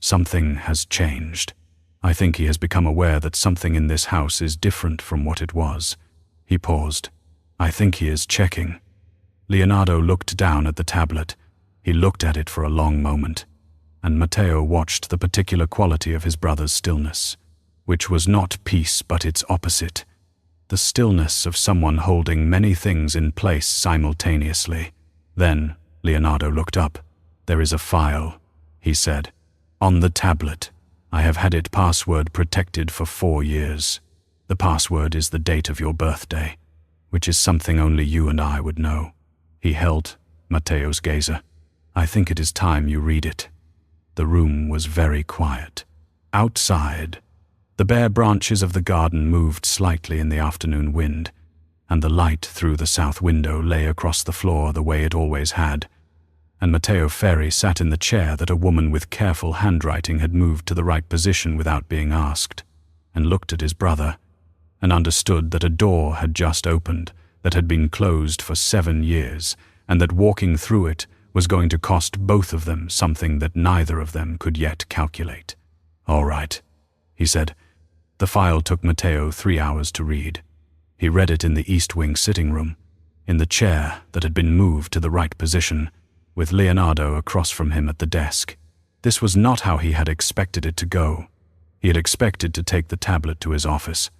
"Something has changed. I think he has become aware that something in this house is different from what it was." He paused. "I think he is checking." Leonardo looked down at the tablet. He looked at it for a long moment, and Matteo watched the particular quality of his brother's stillness, which was not peace but its opposite, the stillness of someone holding many things in place simultaneously. Then Leonardo looked up. "There is a file," he said, "on the tablet. I have had it password protected for 4 years. The password is the date of your birthday, which is something only you and I would know." He held Matteo's gazer. "I think it is time you read it." The room was very quiet. Outside, the bare branches of the garden moved slightly in the afternoon wind. and the light through the south window lay across the floor the way it always had, and Matteo Ferri sat in the chair that a woman with careful handwriting had moved to the right position without being asked, and looked at his brother, and understood that a door had just opened that had been closed for 7 years, and that walking through it was going to cost both of them something that neither of them could yet calculate. "All right," he said. The file took Matteo 3 hours to read. He read it in the East Wing sitting room, in the chair that had been moved to the right position, with Leonardo across from him at the desk. This was not how he had expected it to go. He had expected to take the tablet to his office,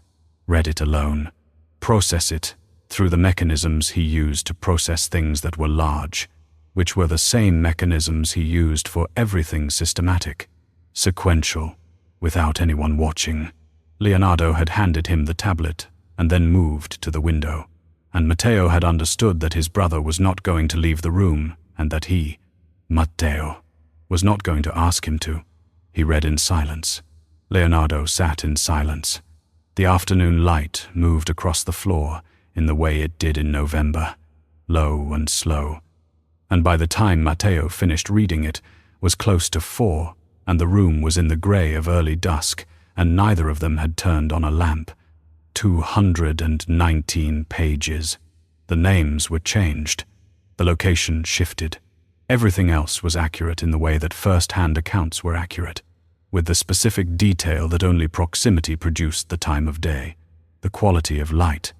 read it alone, process it through the mechanisms he used to process things that were large, which were the same mechanisms he used for everything systematic, sequential, without anyone watching. Leonardo had handed him the tablet and then moved to the window, and Matteo had understood that his brother was not going to leave the room and that he, Matteo, was not going to ask him to. He read in silence. Leonardo sat in silence. The afternoon light moved across the floor in the way it did in November, low and slow, and by the time Matteo finished reading it was close to 4, and the room was in the grey of early dusk, and neither of them had turned on a lamp. 219 pages. The names were changed. The location shifted. Everything else was accurate in the way that first-hand accounts were accurate, with the specific detail that only proximity produced: the time of day, the quality of light,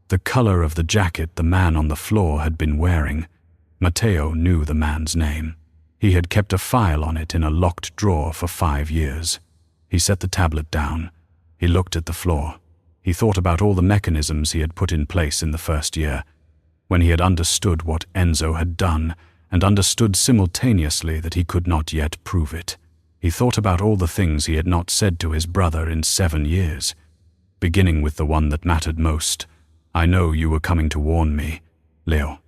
the color of the jacket the man on the floor had been wearing. Matteo knew the man's name. He had kept a file on it in a locked drawer for 5 years. He set the tablet down. He looked at the floor. He thought about all the mechanisms he had put in place in the first year, when he had understood what Enzo had done and understood simultaneously that he could not yet prove it. He thought about all the things he had not said to his brother in 7 years, beginning with the one that mattered most. "I know you were coming to warn me, Leo,"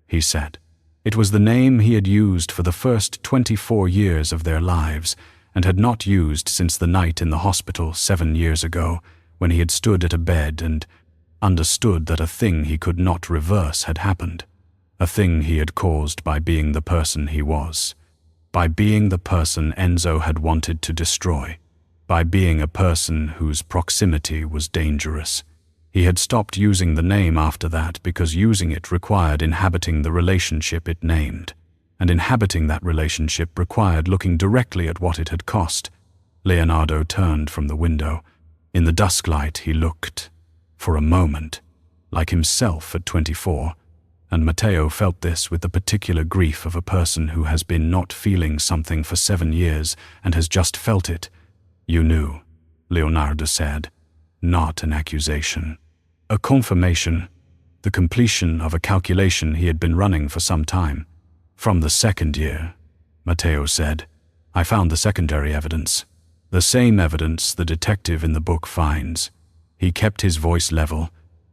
he said. It was the name he had used for the first 24 years of their lives, and had not used since the night in the hospital 7 years ago, when he had stood at a bed and understood that a thing he could not reverse had happened, a thing he had caused by being the person he was, by being the person Enzo had wanted to destroy, by being a person whose proximity was dangerous. He had stopped using the name after that because using it required inhabiting the relationship it named, and inhabiting that relationship required looking directly at what it had cost. Leonardo turned from the window. In the dusklight he looked, for a moment, like himself at 24, and Matteo felt this with the particular grief of a person who has been not feeling something for 7 years and has just felt it. "You knew," Leonardo said, not an accusation. A confirmation, the completion of a calculation he had been running for some time. "From the 2nd year," Matteo said. "I found the secondary evidence. The same evidence the detective in the book finds." He kept his voice level,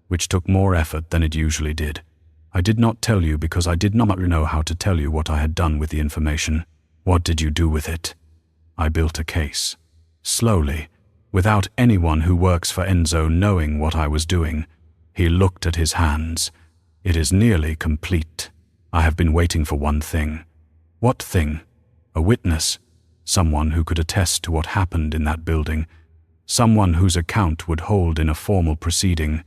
which took more effort than it usually did. "I did not tell you because I did not know how to tell you what I had done with the information." "What did you do with it?" "I built a case. Slowly, without anyone who works for Enzo knowing what I was doing." He looked at his hands. "It is nearly complete. I have been waiting for one thing." "What thing?" "A witness. Someone who could attest to what happened in that building. Someone whose account would hold in a formal proceeding."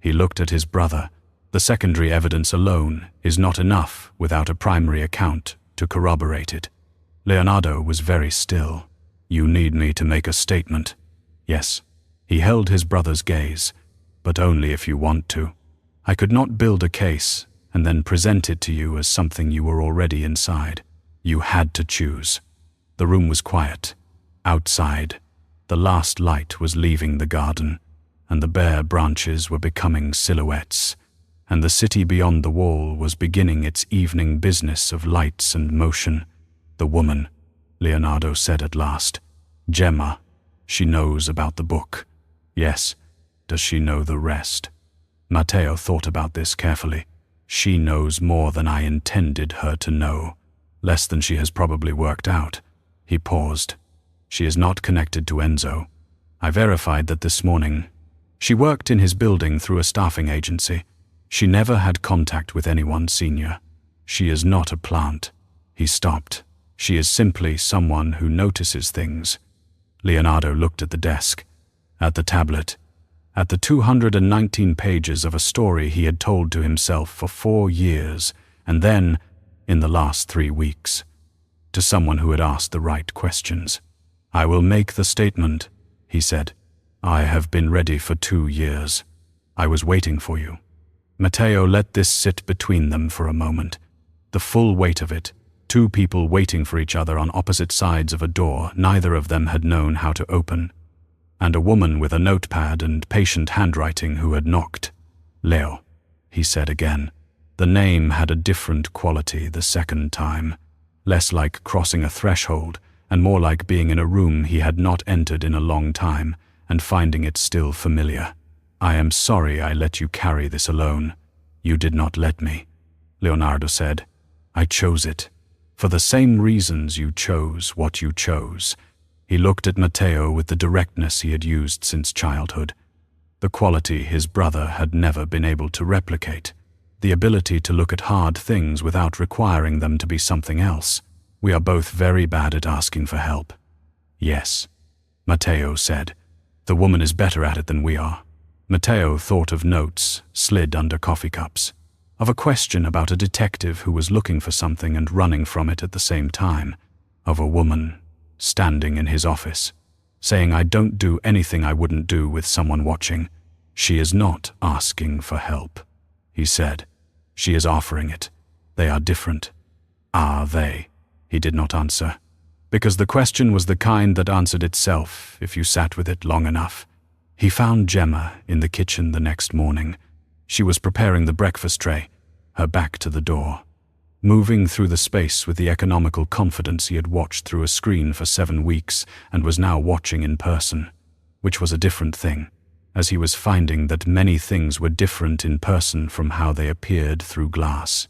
He looked at his brother. "The secondary evidence alone is not enough without a primary account to corroborate it." Leonardo was very still. "You need me to make a statement?" "Yes." He held his brother's gaze. "But only if you want to. I could not build a case and then present it to you as something you were already inside. You had to choose." The room was quiet. Outside, the last light was leaving the garden, and the bare branches were becoming silhouettes, and the city beyond the wall was beginning its evening business of lights and motion. "The woman," Leonardo said at last. "Gemma. She knows about the book." "Yes. Does she know the rest?" Matteo thought about this carefully. "She knows more than I intended her to know. Less than she has probably worked out." He paused. "She is not connected to Enzo. I verified that this morning. She worked in his building through a staffing agency. She never had contact with anyone senior. She is not a plant. He stopped. She is simply someone who notices things. Leonardo looked at the desk, at the tablet, at the 219 pages of a story he had told to himself for 4 years, and then, in the last 3 weeks, to someone who had asked the right questions. "I will make the statement," he said. "I have been ready for 2 years. I was waiting for you." Matteo let this sit between them for a moment. The full weight of it, 2 people waiting for each other on opposite sides of a door neither of them had known how to open, and a woman with a notepad and patient handwriting who had knocked. "Leo," he said again. The name had a different quality the second time, less like crossing a threshold and more like being in a room he had not entered in a long time and finding it still familiar. "I am sorry I let you carry this alone. You did not let me," Leonardo said. "I chose it. For the same reasons you chose what you chose." He looked at Matteo with the directness he had used since childhood, the quality his brother had never been able to replicate, the ability to look at hard things without requiring them to be something else. "We are both very bad at asking for help." "Yes," Matteo said. "The woman is better at it than we are." Matteo thought of notes slid under coffee cups, of a question about a detective who was looking for something and running from it at the same time, of a woman standing in his office, saying, "I don't do anything I wouldn't do with someone watching." "She is not asking for help," he said. "She is offering it. They are different." "Are they?" He did not answer, because the question was the kind that answered itself if you sat with it long enough. He found Gemma in the kitchen the next morning. She was preparing the breakfast tray, her back to the door, moving through the space with the economical confidence he had watched through a screen for 7 weeks and was now watching in person, which was a different thing, as he was finding that many things were different in person from how they appeared through glass.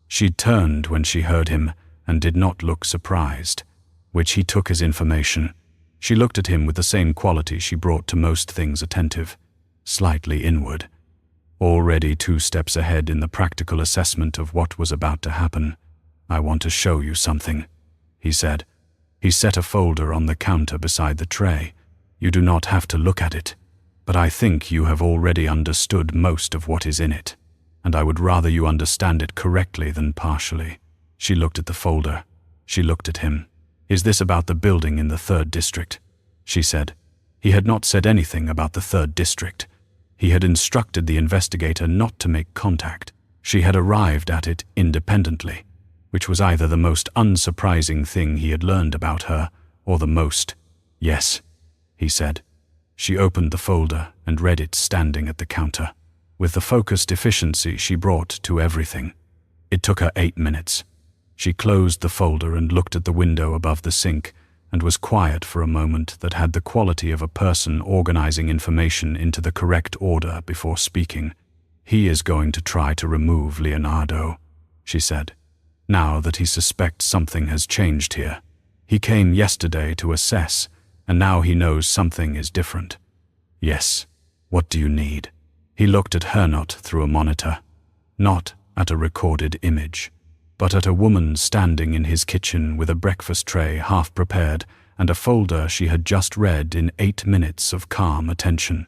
She turned when she heard him and did not look surprised, which he took as information. She looked at him with the same quality she brought to most things attentive, slightly inward, already 2 steps ahead in the practical assessment of what was about to happen. "I want to show you something," he said. He set a folder on the counter beside the tray. "You do not have to look at it, but I think you have already understood most of what is in it, and I would rather you understand it correctly than partially." She looked at the folder. She looked at him. "Is this about the building in the 3rd district?" she said. He had not said anything about the 3rd district. He had instructed the investigator not to make contact. She had arrived at it independently, which was either the most unsurprising thing he had learned about her or the most. "Yes," he said. She opened the folder and read it standing at the counter, with the focused efficiency she brought to everything. It took her 8 minutes. She closed the folder and looked at the window above the sink and was quiet for a moment that had the quality of a person organizing information into the correct order before speaking. "He is going to try to remove Leonardo," she said, "now that he suspects something has changed here. He came yesterday to assess, and now he knows something is different." "Yes, what do you need?" He looked at her not through a monitor, not at a recorded image, but at a woman standing in his kitchen with a breakfast tray half prepared and a folder she had just read in 8 minutes of calm attention,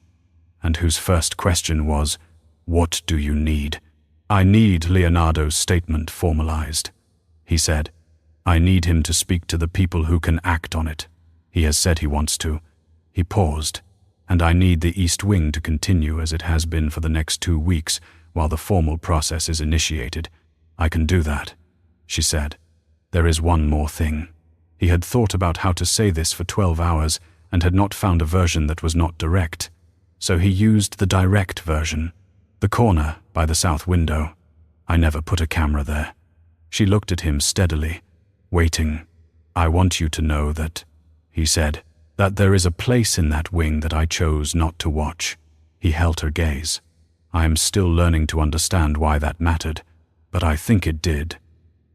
and whose first question was, "What do you need?" "I need Leonardo's statement formalized," he said. "I need him to speak to the people who can act on it. He has said he wants to." He paused. "And I need the East Wing to continue as it has been for the next 2 weeks while the formal process is initiated." "I can do that," she said. "There is one more thing." He had thought about how to say this for 12 hours and had not found a version that was not direct, so he used the direct version. "The corner by the south window. I never put a camera there." She looked at him steadily, waiting. "I want you to know that," he said, "that there is a place in that wing that I chose not to watch." He held her gaze. "I am still learning to understand why that mattered, but I think it did."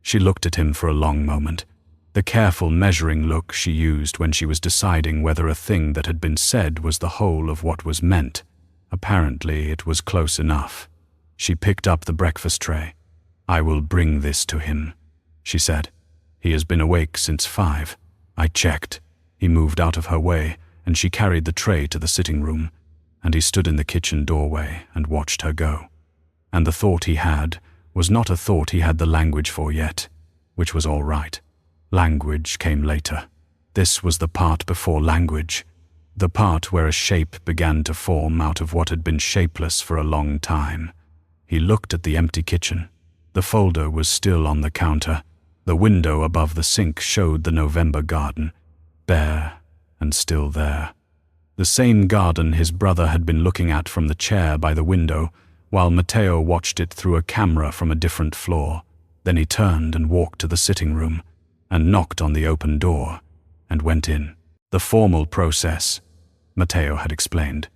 She looked at him for a long moment, the careful measuring look she used when she was deciding whether a thing that had been said was the whole of what was meant. Apparently it was close enough. She picked up the breakfast tray. "I will bring this to him," she said. "He has been awake since 5. I checked." He moved out of her way, and she carried the tray to the sitting room, and he stood in the kitchen doorway and watched her go. And the thought he had was not a thought he had the language for yet, which was all right. Language came later. This was the part before language, the part where a shape began to form out of what had been shapeless for a long time. He looked at the empty kitchen. The folder was still on the counter. The window above the sink showed the November garden, bare and still there. The same garden his brother had been looking at from the chair by the window, while Matteo watched it through a camera from a different floor. Then he turned and walked to the sitting room, and knocked on the open door, and went in. The formal process, Matteo had explained,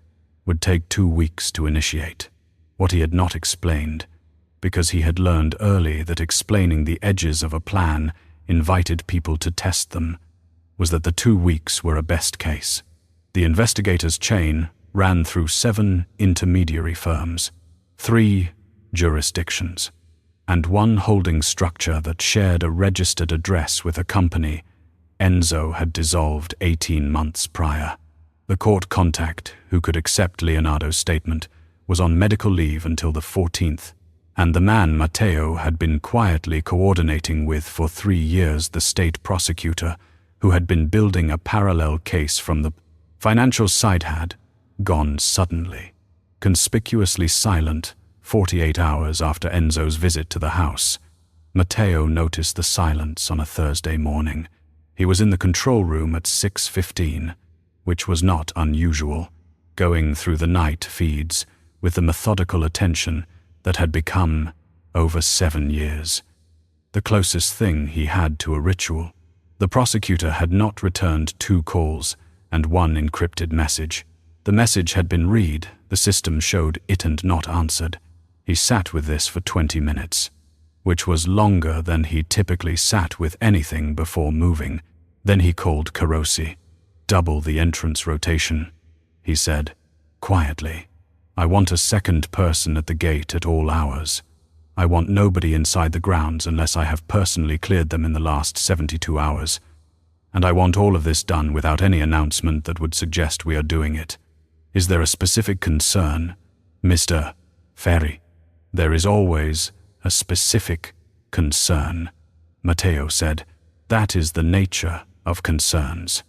would take 2 weeks to initiate. What he had not explained, because he had learned early that explaining the edges of a plan invited people to test them, was that the 2 weeks were a best case. The investigators' chain ran through 7 intermediary firms, 3 jurisdictions, and 1 holding structure that shared a registered address with a company Enzo had dissolved 18 months prior. The court contact, who could accept Leonardo's statement, was on medical leave until the 14th, and the man Matteo had been quietly coordinating with for 3 years, the state prosecutor, who had been building a parallel case from the financial side, had gone suddenly, conspicuously silent 48 hours after Enzo's visit to the house. Matteo noticed the silence on a Thursday morning. He was in the control room at 6:15, which was not unusual, going through the night feeds with the methodical attention that had become, over 7 years, the closest thing he had to a ritual. The prosecutor had not returned 2 calls and 1 encrypted message. The message had been read, the system showed it and not answered. He sat with this for 20 minutes, which was longer than he typically sat with anything before moving. Then he called Carosi. "Double the entrance rotation," he said, quietly. "I want a second person at the gate at all hours. I want nobody inside the grounds unless I have personally cleared them in the last 72 hours. And I want all of this done without any announcement that would suggest we are doing it. Is there a specific concern, Mr. Ferri?" "There is always a specific concern," Matteo said. "That is the nature of concerns."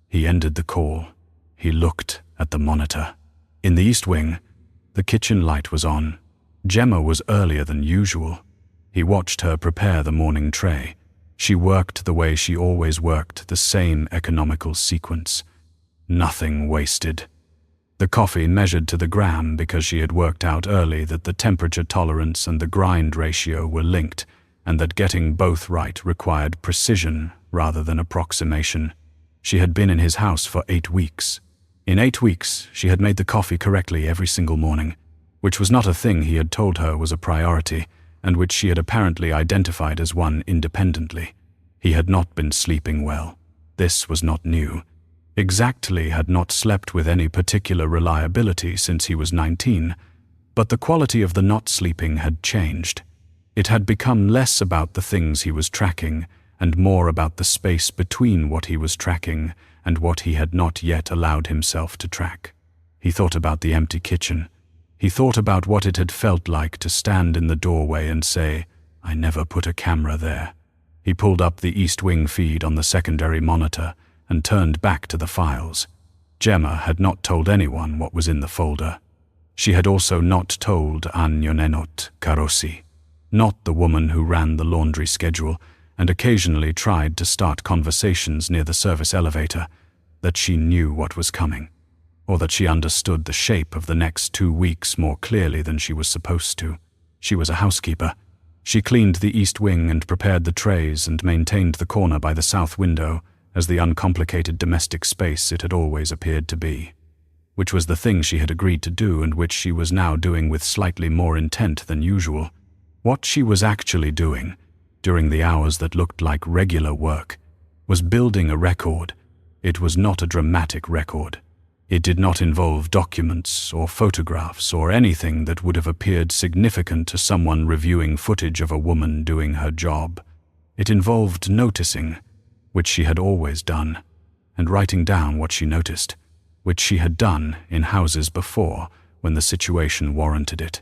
He ended the call. He looked at the monitor. In the East Wing, the kitchen light was on. Gemma was earlier than usual. He watched her prepare the morning tray. She worked the way she always worked, the same economical sequence. Nothing wasted. The coffee measured to the gram because she had worked out early that the temperature tolerance and the grind ratio were linked, and that getting both right required precision rather than approximation. She had been in his house for 8 weeks. In 8 weeks, she had made the coffee correctly every single morning, which was not a thing he had told her was a priority, and which she had apparently identified as one independently. He had not been sleeping well. This was not new. Exactly had not slept with any particular reliability since he was 19, but the quality of the not sleeping had changed. It had become less about the things he was tracking and more about the space between what he was tracking and what he had not yet allowed himself to track. He thought about the empty kitchen. He thought about what it had felt like to stand in the doorway and say, "I never put a camera there." He pulled up the East Wing feed on the secondary monitor and turned back to the files. Gemma had not told anyone what was in the folder. She had also not told Agnonenot Carosi, not the woman who ran the laundry schedule and occasionally tried to start conversations near the service elevator, that she knew what was coming, or that she understood the shape of the next 2 weeks more clearly than she was supposed to. She was a housekeeper. She cleaned the East Wing and prepared the trays and maintained the corner by the south window as the uncomplicated domestic space it had always appeared to be, which was the thing she had agreed to do and which she was now doing with slightly more intent than usual. What she was actually doing, during the hours that looked like regular work, was building a record. It was not a dramatic record. It did not involve documents or photographs or anything that would have appeared significant to someone reviewing footage of a woman doing her job. It involved noticing, which she had always done, and writing down what she noticed, which she had done in houses before when the situation warranted it,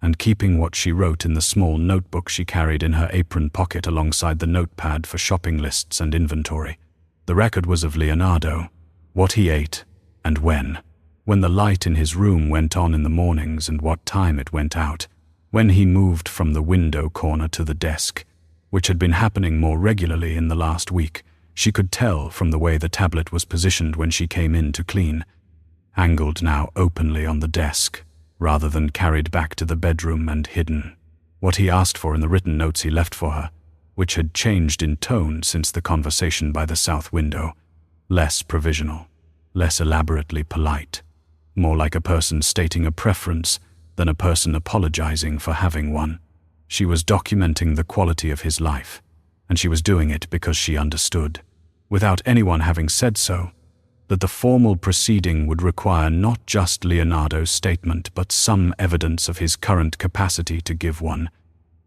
and keeping what she wrote in the small notebook she carried in her apron pocket alongside the notepad for shopping lists and inventory. The record was of Leonardo, what he ate, and when the light in his room went on in the mornings and what time it went out, when he moved from the window corner to the desk, which had been happening more regularly in the last week. She could tell from the way the tablet was positioned when she came in to clean, angled now openly on the desk, rather than carried back to the bedroom and hidden. What he asked for in the written notes he left for her, which had changed in tone since the conversation by the south window, less provisional, less elaborately polite, more like a person stating a preference than a person apologizing for having one. She was documenting the quality of his life, and she was doing it because she understood, without anyone having said so, that the formal proceeding would require not just Leonardo's statement but some evidence of his current capacity to give one,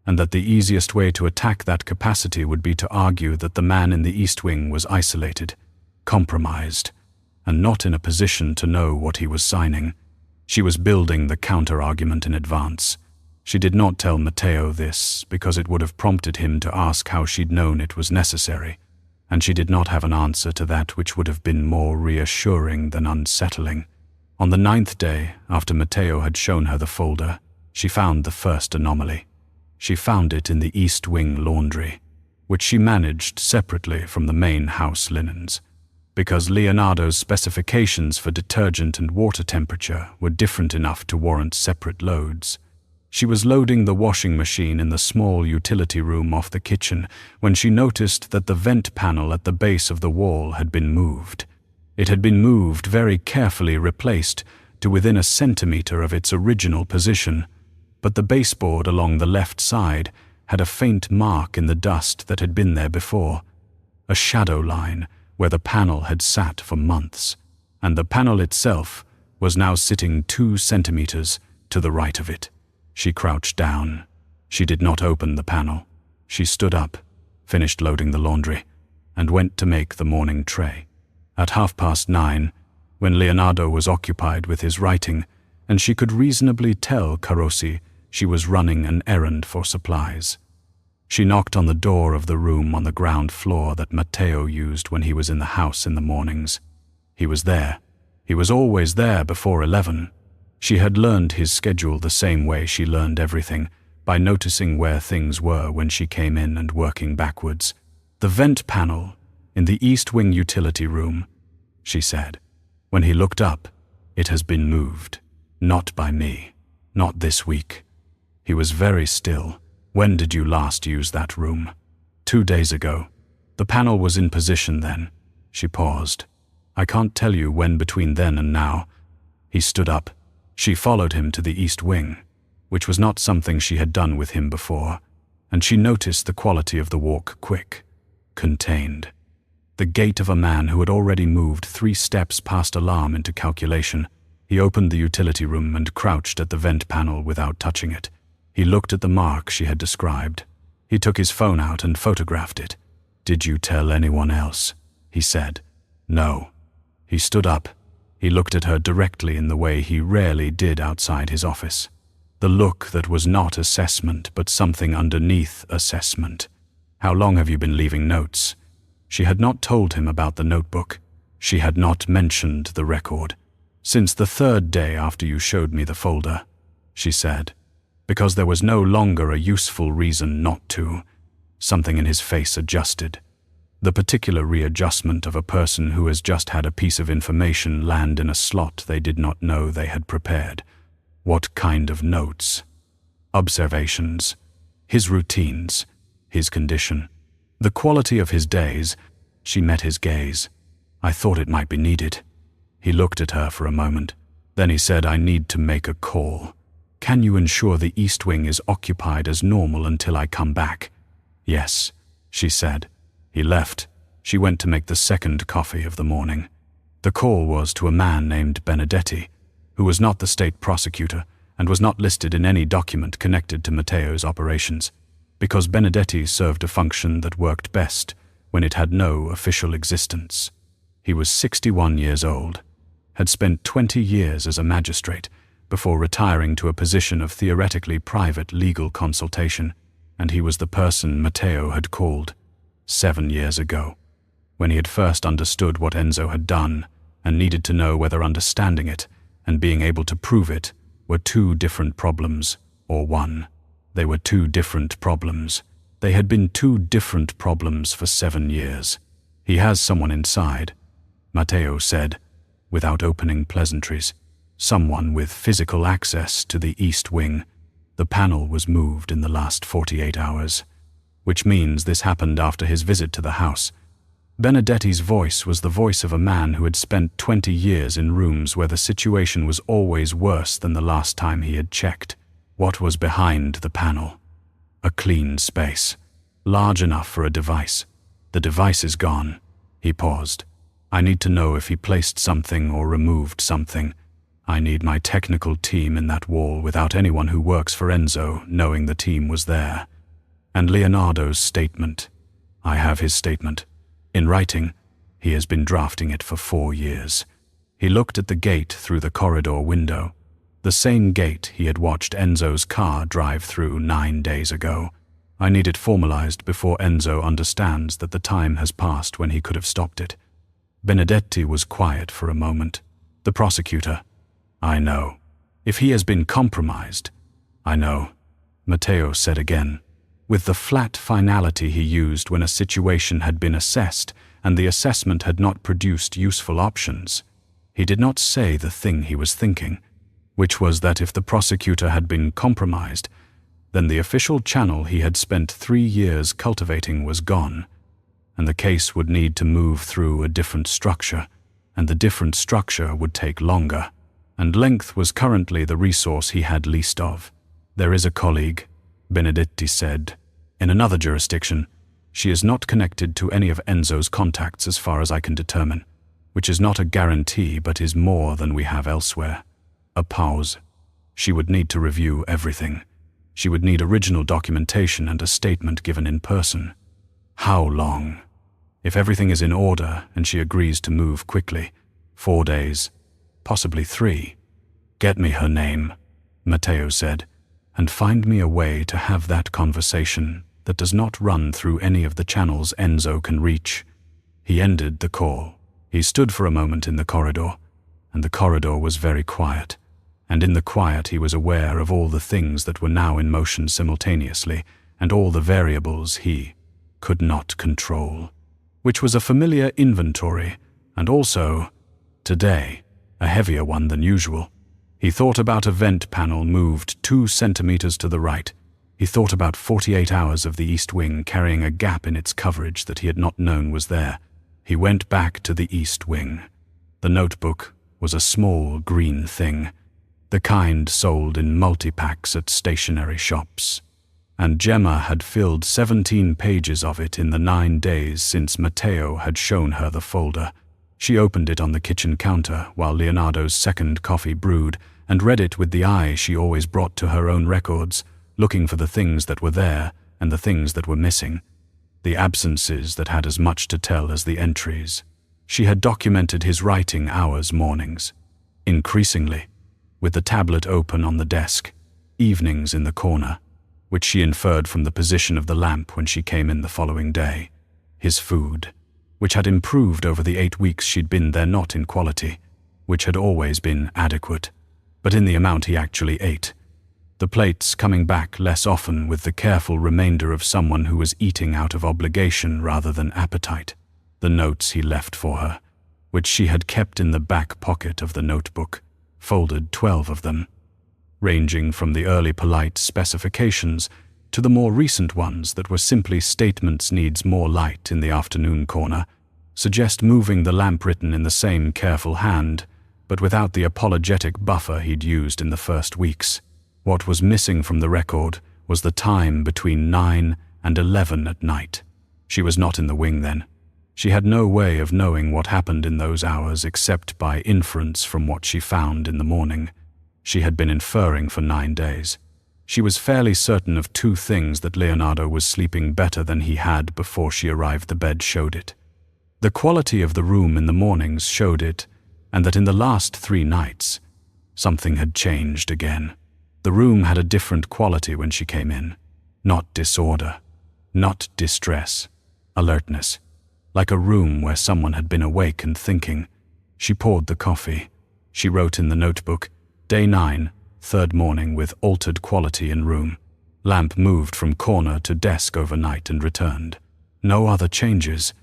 and that the easiest way to attack that capacity would be to argue that the man in the East Wing was isolated, compromised, and not in a position to know what he was signing. She was building the counter-argument in advance. She did not tell Matteo this because it would have prompted him to ask how she'd known it was necessary, and she did not have an answer to that which would have been more reassuring than unsettling. On the 9th day, after Matteo had shown her the folder, she found the first anomaly. She found it in the East Wing laundry, which she managed separately from the main house linens, because Leonardo's specifications for detergent and water temperature were different enough to warrant separate loads. She was loading the washing machine in the small utility room off the kitchen when she noticed that the vent panel at the base of the wall had been moved. It had been moved, very carefully replaced, to within a centimeter of its original position, but the baseboard along the left side had a faint mark in the dust that had been there before, a shadow line where the panel had sat for months, and the panel itself was now sitting 2 centimeters to the right of it. She crouched down. She did not open the panel. She stood up, finished loading the laundry, and went to make the morning tray. At 9:30, when Leonardo was occupied with his writing, and she could reasonably tell Carosi she was running an errand for supplies. She knocked on the door of the room on the ground floor that Matteo used when he was in the house in the mornings. He was there. He was always there before 11. She had learned his schedule the same way she learned everything, by noticing where things were when she came in and working backwards. The vent panel in the East Wing utility room, she said. When he looked up, it has been moved. Not by me. Not this week. He was very still. When did you last use that room? 2 days ago. The panel was in position then. She paused. I can't tell you when between then and now. He stood up. She followed him to the East Wing, which was not something she had done with him before, and she noticed the quality of the walk quick, contained. The gait of a man who had already moved 3 steps past alarm into calculation. He opened the utility room and crouched at the vent panel without touching it. He looked at the mark she had described. He took his phone out and photographed it. Did you tell anyone else? He said. No. He stood up. He looked at her directly in the way he rarely did outside his office. The look that was not assessment but something underneath assessment. How long have you been leaving notes? She had not told him about the notebook. She had not mentioned the record. Since the 3rd day after you showed me the folder, she said, because there was no longer a useful reason not to. Something in his face adjusted. The particular readjustment of a person who has just had a piece of information land in a slot they did not know they had prepared. What kind of notes? Observations. His routines. His condition. The quality of his days. She met his gaze. I thought it might be needed. He looked at her for a moment. Then he said, I need to make a call. Can you ensure the East Wing is occupied as normal until I come back? Yes, she said. He left. She went to make the 2nd coffee of the morning. The call was to a man named Benedetti, who was not the state prosecutor and was not listed in any document connected to Matteo's operations, because Benedetti served a function that worked best when it had no official existence. He was 61 years old, had spent 20 years as a magistrate before retiring to a position of theoretically private legal consultation, and he was the person Matteo had called 7 years ago, when he had first understood what Enzo had done and needed to know whether understanding it and being able to prove it were two different problems or one. They were two different problems. They had been two different problems for 7 years. He has someone inside, Matteo said, without opening pleasantries. Someone with physical access to the East Wing. The panel was moved in the last 48 hours, which means this happened after his visit to the house. Benedetti's voice was the voice of a man who had spent 20 years in rooms where the situation was always worse than the last time he had checked. What was behind the panel? A clean space, large enough for a device. The device is gone. He paused. I need to know if he placed something or removed something. I need my technical team in that wall without anyone who works for Enzo knowing the team was there. And Leonardo's statement. I have his statement. In writing, he has been drafting it for 4 years. He looked at the gate through the corridor window, the same gate he had watched Enzo's car drive through 9 days ago. I need it formalized before Enzo understands that the time has passed when he could have stopped it. Benedetti was quiet for a moment. The prosecutor. I know. If he has been compromised, I know, Matteo said again, with the flat finality he used when a situation had been assessed and the assessment had not produced useful options. He did not say the thing he was thinking, which was that if the prosecutor had been compromised, then the official channel he had spent 3 years cultivating was gone, and the case would need to move through a different structure, and the different structure would take longer. And length was currently the resource he had least of. There is a colleague, Benedetti said, in another jurisdiction. She is not connected to any of Enzo's contacts as far as I can determine, which is not a guarantee but is more than we have elsewhere. A pause. She would need to review everything. She would need original documentation and a statement given in person. How long? If everything is in order and she agrees to move quickly, 4 days. Possibly 3. Get me her name, Matteo said, and find me a way to have that conversation that does not run through any of the channels Enzo can reach. He ended the call. He stood for a moment in the corridor, and the corridor was very quiet, and in the quiet he was aware of all the things that were now in motion simultaneously, and all the variables he could not control, which was a familiar inventory, and also, today, a heavier one than usual. He thought about a vent panel moved 2 centimeters to the right. He thought about 48 hours of the East Wing carrying a gap in its coverage that he had not known was there. He went back to the East Wing. The notebook was a small green thing, the kind sold in multi-packs at stationery shops. And Gemma had filled 17 pages of it in the 9 days since Matteo had shown her the folder. She opened it on the kitchen counter while Leonardo's second coffee brewed and read it with the eye she always brought to her own records, looking for the things that were there and the things that were missing, the absences that had as much to tell as the entries. She had documented his writing hours mornings, increasingly, with the tablet open on the desk, evenings in the corner, which she inferred from the position of the lamp when she came in the following day, his food, which had improved over the 8 weeks she'd been there, not in quality, which had always been adequate, but in the amount he actually ate. The plates coming back less often with the careful remainder of someone who was eating out of obligation rather than appetite. The notes he left for her, which she had kept in the back pocket of the notebook, folded 12 of them, ranging from the early polite specifications to the more recent ones that were simply statements needs more light in the afternoon corner, suggest moving the lamp written in the same careful hand, but without the apologetic buffer he'd used in the first weeks. What was missing from the record was the time between 9 and 11 at night. She was not in the wing then. She had no way of knowing what happened in those hours except by inference from what she found in the morning. She had been inferring for 9 days. She was fairly certain of 2 things: that Leonardo was sleeping better than he had before she arrived. The bed showed it. The quality of the room in the mornings showed it, and that in the last 3 nights, something had changed again. The room had a different quality when she came in. Not disorder, not distress, alertness. Like a room where someone had been awake and thinking. She poured the coffee. She wrote in the notebook, Day 9, 3rd morning with altered quality in room. Lamp moved from corner to desk overnight and returned. No other changes.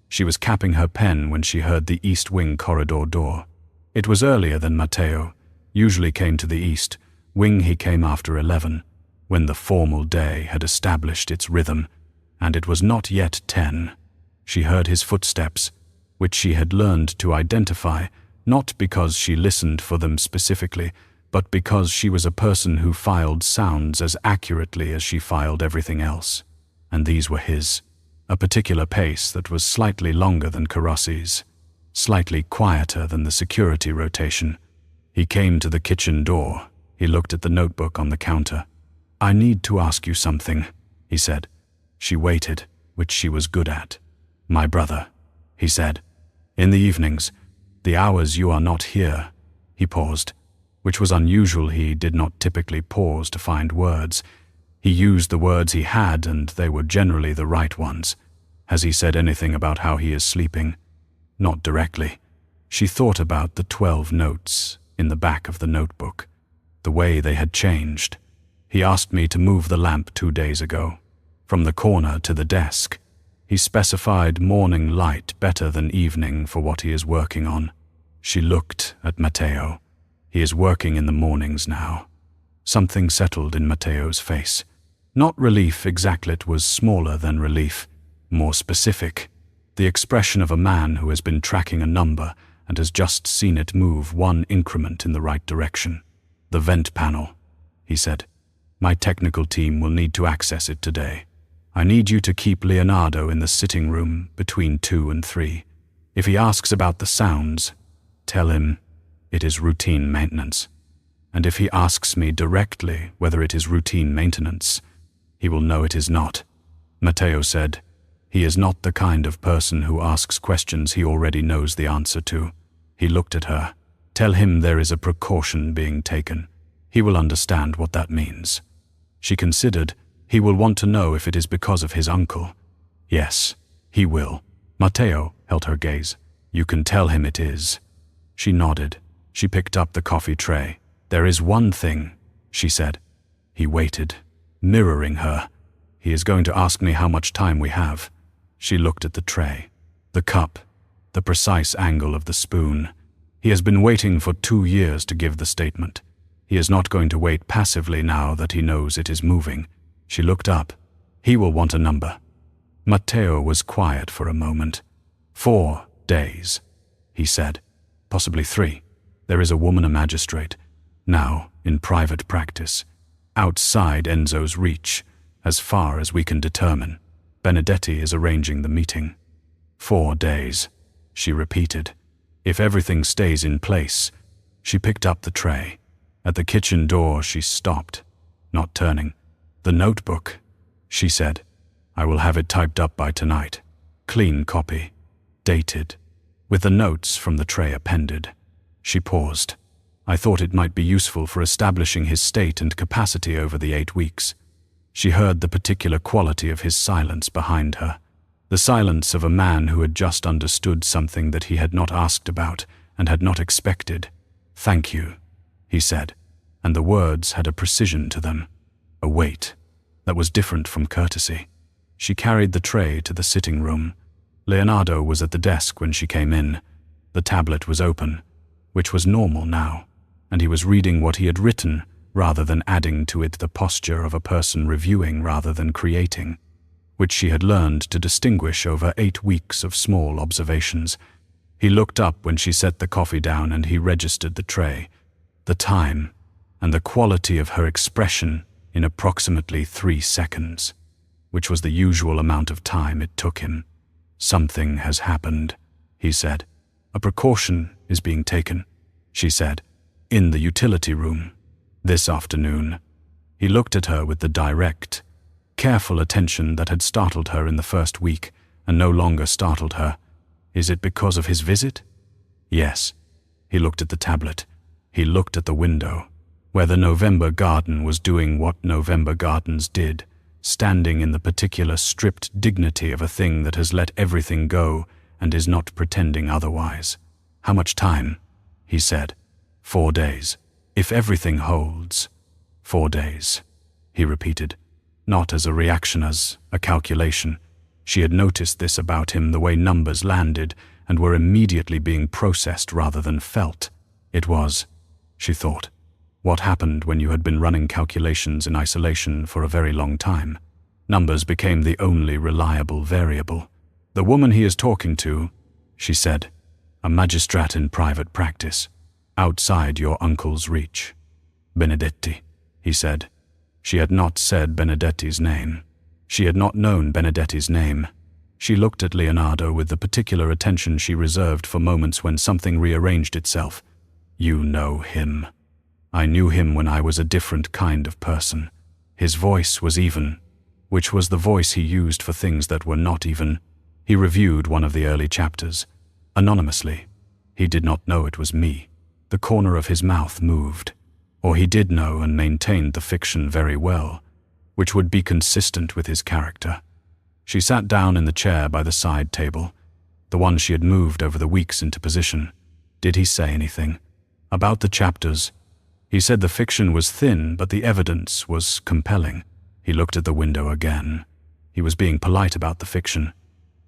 She was capping her pen when she heard the east wing corridor door. It was earlier than Matteo. Usually came to the east wing. He came after 11, when the formal day had established its rhythm, and it was not yet 10. She heard his footsteps, which she had learned to identify, not because she listened for them specifically, but because she was a person who filed sounds as accurately as she filed everything else. And these were his, a particular pace that was slightly longer than Karassi's, slightly quieter than the security rotation. He came to the kitchen door. He looked at the notebook on the counter. I need to ask you something, he said. She waited, which she was good at. My brother, he said. In the evenings, the hours you are not here. He paused, which was unusual. He did not typically pause to find words. He used the words he had, and they were generally the right ones. Has he said anything about how he is sleeping? Not directly. She thought about the 12 notes in the back of the notebook, the way they had changed. He asked me to move the lamp 2 days ago, from the corner to the desk. He specified morning light better than evening for what he is working on. She looked at Matteo. He is working in the mornings now. Something settled in Matteo's face. Not relief exactly, it was smaller than relief, more specific. The expression of a man who has been tracking a number and has just seen it move 1 increment in the right direction. The vent panel, he said. My technical team will need to access it today. I need you to keep Leonardo in the sitting room between 2 and 3. If he asks about the sounds, tell him it is routine maintenance. And if he asks me directly whether it is routine maintenance, he will know it is not. Matteo said, he is not the kind of person who asks questions he already knows the answer to. He looked at her. Tell him there is a precaution being taken. He will understand what that means. She considered, he will want to know if it is because of his uncle. Yes, he will. Matteo held her gaze. You can tell him it is. She nodded. She picked up the coffee tray. There is one thing, she said. He waited, mirroring her. He is going to ask me how much time we have. She looked at the tray, the cup, the precise angle of the spoon. He has been waiting for 2 years to give the statement. He is not going to wait passively now that he knows it is moving. She looked up. He will want a number. Matteo was quiet for a moment. 4 days, he said. Possibly 3. There is a woman, a magistrate, now in private practice, outside Enzo's reach, as far as we can determine. Benedetti is arranging the meeting. 4 days, she repeated. If everything stays in place. She picked up the tray. At the kitchen door she stopped, not turning. The notebook, she said. I will have it typed up by tonight. Clean copy. Dated. With the notes from the tray appended. She paused. I thought it might be useful for establishing his state and capacity over the 8 weeks. She heard the particular quality of his silence behind her. The silence of a man who had just understood something that he had not asked about and had not expected. Thank you, he said, and the words had a precision to them, a weight that was different from courtesy. She carried the tray to the sitting room. Leonardo was at the desk when she came in. The tablet was open, which was normal now, and he was reading what he had written rather than adding to it the posture of a person reviewing rather than creating, which she had learned to distinguish over 8 weeks of small observations. He looked up when she set the coffee down and he registered the tray, the time, and the quality of her expression in approximately 3 seconds, which was the usual amount of time it took him. "Something has happened," he said. "A precaution is being taken," she said. "In the utility room. This afternoon." He looked at her with the direct, careful attention that had startled her in the first week and no longer startled her. "Is it because of his visit?" "Yes." He looked at the tablet. He looked at the window, where the November garden was doing what November gardens did, standing in the particular stripped dignity of a thing that has let everything go and is not pretending otherwise. "How much time?" he said. 4 days. If everything holds. 4 days, he repeated, not as a reaction, as a calculation. She had noticed this about him, the way numbers landed and were immediately being processed rather than felt. It was, she thought, what happened when you had been running calculations in isolation for a very long time. Numbers became the only reliable variable. "The woman he is talking to," she said, "a magistrate in private practice, outside your uncle's reach." "Benedetti," he said. She had not said Benedetti's name. She had not known Benedetti's name. She looked at Leonardo with the particular attention she reserved for moments when something rearranged itself. "You know him." "I knew him when I was a different kind of person." His voice was even, which was the voice he used for things that were not even. He reviewed one of the early chapters. Anonymously. He did not know it was me. The corner of his mouth moved. Or he did know and maintained the fiction very well, which would be consistent with his character. She sat down in the chair by the side table, the one she had moved over the weeks into position. Did he say anything? About the chapters. He said the fiction was thin, but the evidence was compelling. He looked at the window again. He was being polite about the fiction.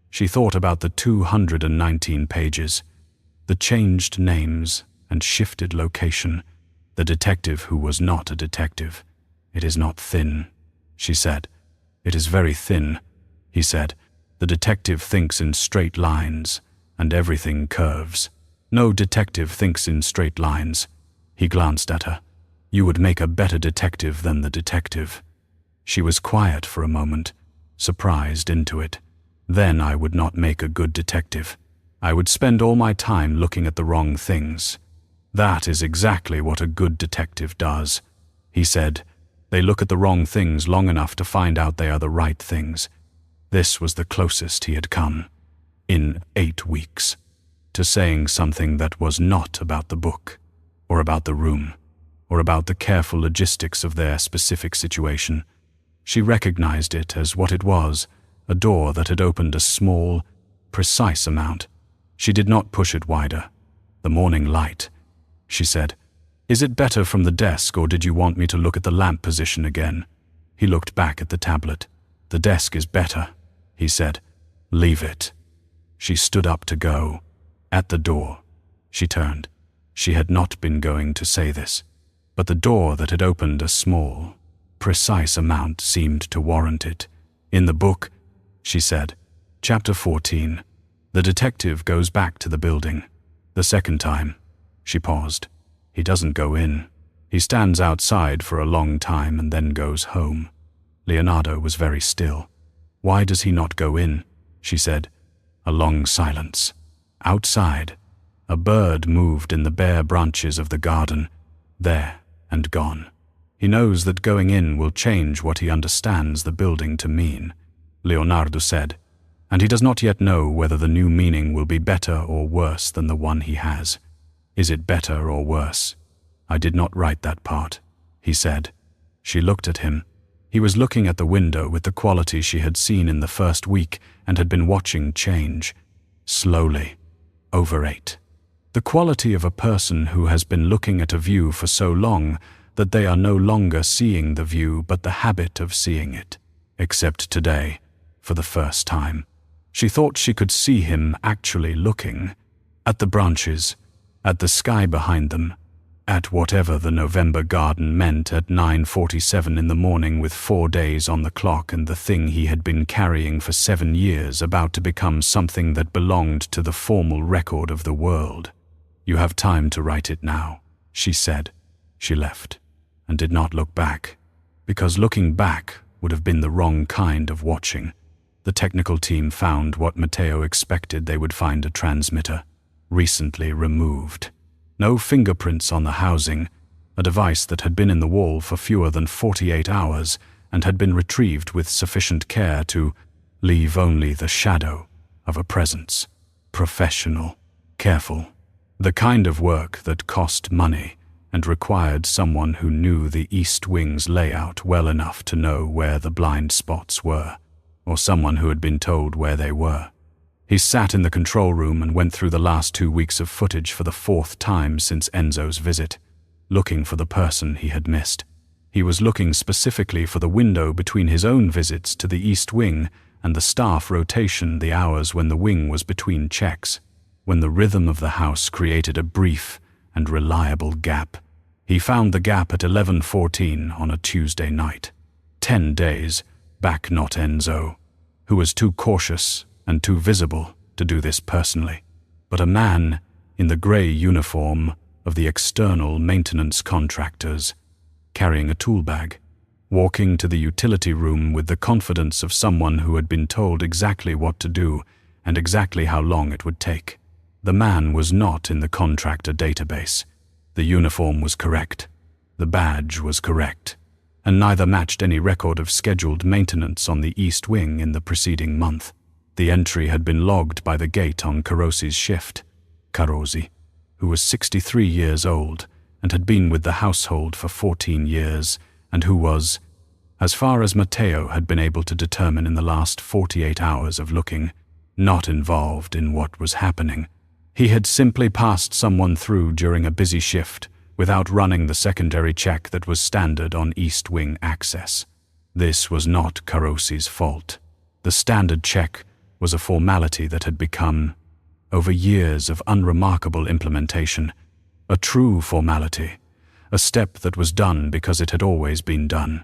She thought about the 219 pages, the changed names and shifted location, the detective who was not a detective. "It is not thin," she said. "It is very thin," he said. "The detective thinks in straight lines, and everything curves. No detective thinks in straight lines." He glanced at her. "You would make a better detective than the detective." She was quiet for a moment, surprised into it. "Then I would not make a good detective. I would spend all my time looking at the wrong things." "That is exactly what a good detective does," he said. "They look at the wrong things long enough to find out they are the right things." This was the closest he had come, in 8 weeks, to saying something that was not about the book, or about the room, or about the careful logistics of their specific situation. She recognized it as what it was, a door that had opened a small, precise amount. She did not push it wider. "The morning light," she said. "Is it better from the desk, or did you want me to look at the lamp position again?" He looked back at the tablet. "The desk is better," he said. "Leave it." She stood up to go. At the door, she turned. She had not been going to say this, but the door that had opened a small, precise amount seemed to warrant it. "In the book," she said, "Chapter 14, the detective goes back to the building. The second time." She paused. "He doesn't go in. He stands outside for a long time and then goes home." Leonardo was very still. "Why does he not go in?" she said. A long silence. Outside, a bird moved in the bare branches of the garden, there and gone. "He knows that going in will change what he understands the building to mean," Leonardo said, "and he does not yet know whether the new meaning will be better or worse than the one he has." "Is it better or worse?" "I did not write that part," he said. She looked at him. He was looking at the window with the quality she had seen in the first week and had been watching change. Slowly. Over 8. The quality of a person who has been looking at a view for so long that they are no longer seeing the view but the habit of seeing it. Except today, for the first time. She thought she could see him actually looking. At the branches, at the sky behind them, at whatever the November garden meant at 9:47 in the morning with 4 days on the clock and the thing he had been carrying for 7 years about to become something that belonged to the formal record of the world. "You have time to write it now," she said. She left, and did not look back, because looking back would have been the wrong kind of watching. The technical team found what Matteo expected they would find: a transmitter, recently removed. No fingerprints on the housing, a device that had been in the wall for fewer than 48 hours and had been retrieved with sufficient care to leave only the shadow of a presence. Professional, careful, the kind of work that cost money and required someone who knew the East Wing's layout well enough to know where the blind spots were, or someone who had been told where they were. He sat in the control room and went through the last 2 weeks of footage for the 4th time since Enzo's visit, looking for the person he had missed. He was looking specifically for the window between his own visits to the East Wing and the staff rotation, the hours when the wing was between checks, when the rhythm of the house created a brief and reliable gap. He found the gap at 11:14 on a Tuesday night. 10 days back. Not Enzo, who was too cautious and too visible to do this personally, but a man in the grey uniform of the external maintenance contractors, carrying a tool bag, walking to the utility room with the confidence of someone who had been told exactly what to do and exactly how long it would take. The man was not in the contractor database. The uniform was correct. The badge was correct, and neither matched any record of scheduled maintenance on the East Wing in the preceding month. The entry had been logged by the gate on Carosi's shift. Carosi, who was 63 years old and had been with the household for 14 years, and who was, as far as Matteo had been able to determine in the last 48 hours of looking, not involved in what was happening. He had simply passed someone through during a busy shift without running the secondary check that was standard on East Wing access. This was not Carosi's fault. The standard check was a formality that had become, over years of unremarkable implementation, a true formality, a step that was done because it had always been done,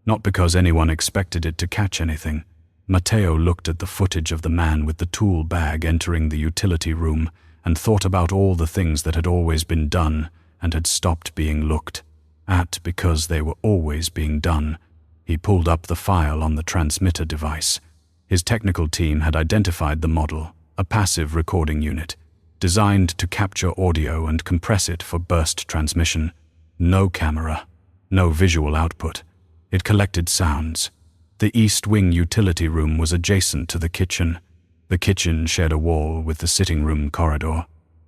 not because anyone expected it to catch anything. Matteo looked at the footage of the man with the tool bag entering the utility room and thought about all the things that had always been done and had stopped being looked at because they were always being done. He pulled up the file on the transmitter device. His technical team had identified the model, a passive recording unit, designed to capture audio and compress it for burst transmission. No camera, no visual output. It collected sounds. The East Wing utility room was adjacent to the kitchen. The kitchen shared a wall with the sitting room corridor.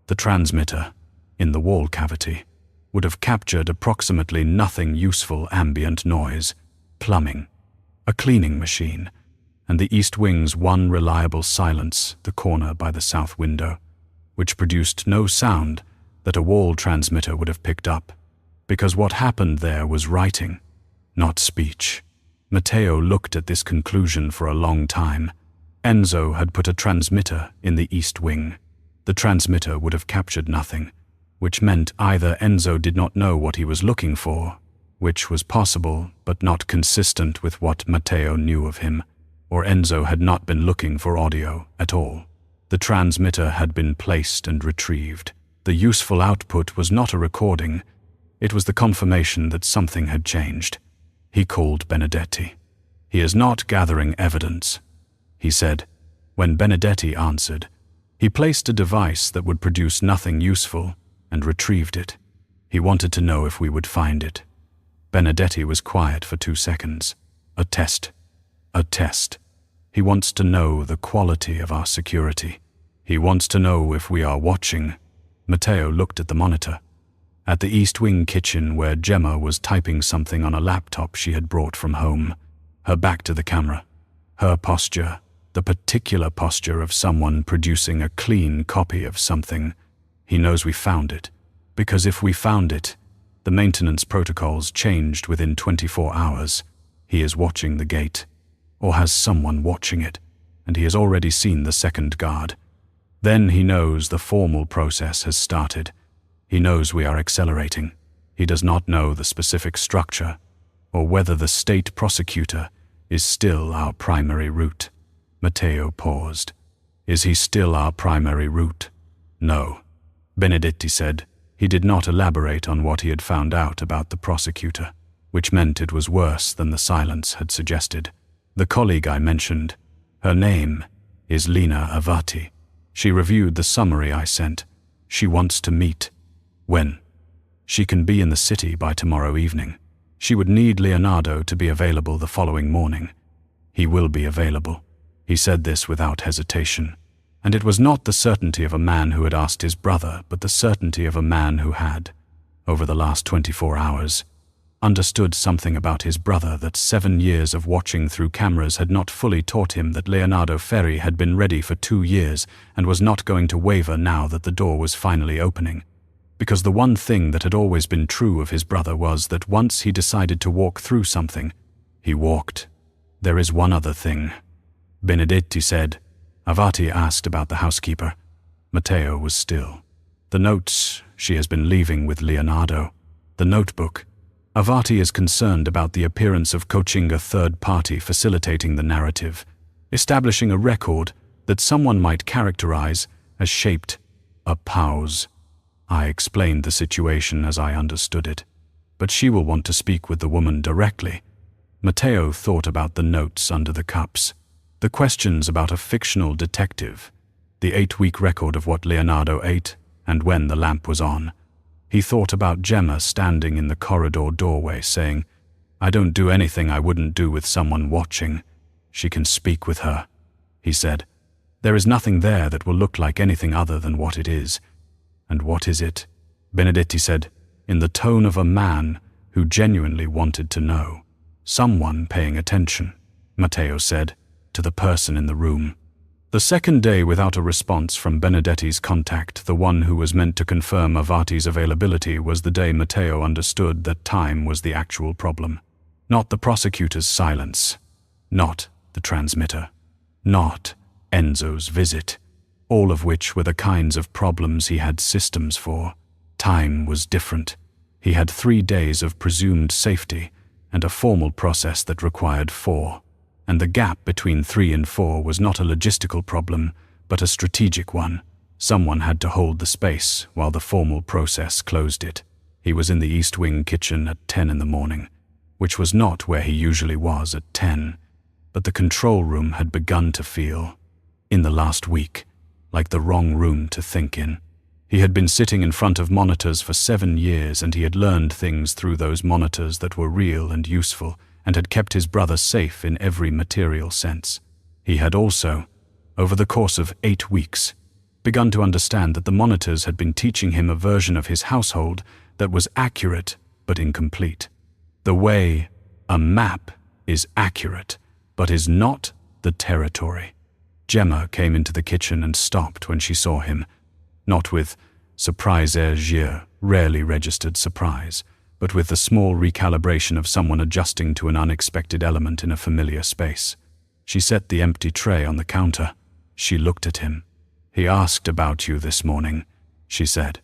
The transmitter, in the wall cavity, would have captured approximately nothing useful ambient noise, plumbing, a cleaning machine, and the East Wing's one reliable silence, the corner by the south window, which produced no sound that a wall transmitter would have picked up, because what happened there was writing, not speech. Matteo looked at this conclusion for a long time. Enzo had put a transmitter in the East Wing. The transmitter would have captured nothing, which meant either Enzo did not know what he was looking for, which was possible but not consistent with what Matteo knew of him, or Enzo had not been looking for audio at all. The transmitter had been placed and retrieved. The useful output was not a recording. It was the confirmation that something had changed. He called Benedetti. "He is not gathering evidence," he said. When Benedetti answered, he placed a device that would produce nothing useful and retrieved it. He wanted to know if we would find it. Benedetti was quiet for 2 seconds. A test. A test. He wants to know the quality of our security. He wants to know if we are watching. Matteo looked at the monitor. At the East Wing kitchen where Gemma was typing something on a laptop she had brought from home, her back to the camera, her posture, the particular posture of someone producing a clean copy of something. He knows we found it, because if we found it, the maintenance protocols changed within 24 hours. He is watching the gate, or has someone watching it, and he has already seen the second guard. Then he knows the formal process has started. He knows we are accelerating. He does not know the specific structure, or whether the state prosecutor is still our primary route. Matteo paused. Is he still our primary route? No. Benedetti said. He did not elaborate on what he had found out about the prosecutor, which meant it was worse than the silence had suggested. The colleague I mentioned, Her name is Lena Avati. She reviewed the summary I sent. She wants to meet. When? She can be in the city by tomorrow evening. She would need Leonardo to be available the following morning. He will be available. He said this without hesitation. And it was not the certainty of a man who had asked his brother, but the certainty of a man who had, over the last 24 hours, understood something about his brother that 7 years of watching through cameras had not fully taught him, that Leonardo Ferri had been ready for 2 years and was not going to waver now that the door was finally opening. Because the one thing that had always been true of his brother was that once he decided to walk through something, he walked. There is one other thing. Benedetti said. Avati asked about the housekeeper. Matteo was still. The notes she has been leaving with Leonardo. The notebook. Avati is concerned about the appearance of coaching a third party facilitating the narrative, establishing a record that someone might characterize as shaped a pause. I explained the situation as I understood it, but she will want to speak with the woman directly. Matteo thought about the notes under the cups, the questions about a fictional detective, the 8-week record of what Leonardo ate and when the lamp was on. He thought about Gemma standing in the corridor doorway saying, "I don't do anything I wouldn't do with someone watching. She can speak with her." He said, "There is nothing there that will look like anything other than what it is." "And what is it?" Benedetti said, in the tone of a man who genuinely wanted to know. "Someone paying attention," Matteo said, to the person in the room. The second day without a response from Benedetti's contact, the one who was meant to confirm Avati's availability, was the day Matteo understood that time was the actual problem. Not the prosecutor's silence. Not the transmitter. Not Enzo's visit. All of which were the kinds of problems he had systems for. Time was different. He had 3 days of presumed safety and a formal process that required 4. And the gap between 3 and 4 was not a logistical problem, but a strategic one. Someone had to hold the space while the formal process closed it. He was in the East Wing kitchen at 10 in the morning, which was not where he usually was at 10, but the control room had begun to feel, in the last week, like the wrong room to think in. He had been sitting in front of monitors for 7 years, and he had learned things through those monitors that were real and useful, and had kept his brother safe in every material sense. He had also, over the course of 8 weeks, begun to understand that the monitors had been teaching him a version of his household that was accurate but incomplete. The way a map is accurate but is not the territory. Gemma came into the kitchen and stopped when she saw him, not with surprise rarely registered surprise, but with the small recalibration of someone adjusting to an unexpected element in a familiar space. She set the empty tray on the counter. She looked at him. "He asked about you this morning," she said.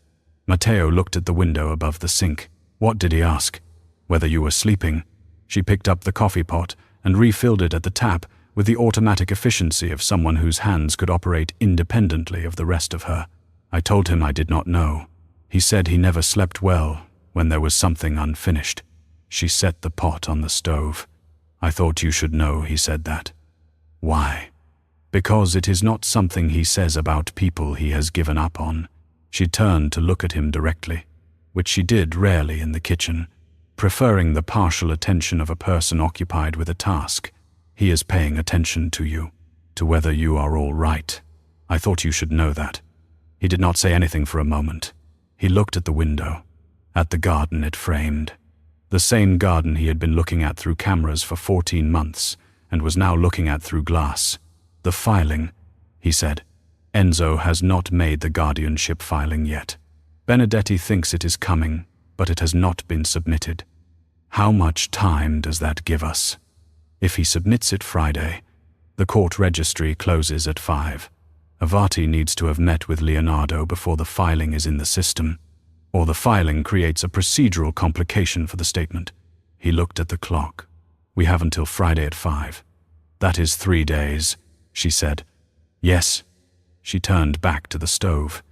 Matteo looked at the window above the sink. "What did he ask?" "Whether you were sleeping." She picked up the coffee pot and refilled it at the tap with the automatic efficiency of someone whose hands could operate independently of the rest of her. "I told him I did not know. He said he never slept well when there was something unfinished." She set the pot on the stove. "I thought you should know he said that." "Why?" "Because it is not something he says about people he has given up on." She turned to look at him directly, which she did rarely in the kitchen, preferring the partial attention of a person occupied with a task. "He is paying attention to you, to whether you are all right. I thought you should know that." He did not say anything for a moment. He looked at the window, at the garden it framed. The same garden he had been looking at through cameras for 14 months and was now looking at through glass. "The filing," he said. "Enzo has not made the guardianship filing yet. Benedetti thinks it is coming, but it has not been submitted. How much time does that give us? If he submits it Friday, the court registry closes at 5. Avati needs to have met with Leonardo before the filing is in the system, or the filing creates a procedural complication for the statement." He looked at the clock. "We have until Friday at 5. "That is 3 days," she said. "Yes." She turned back to the stove.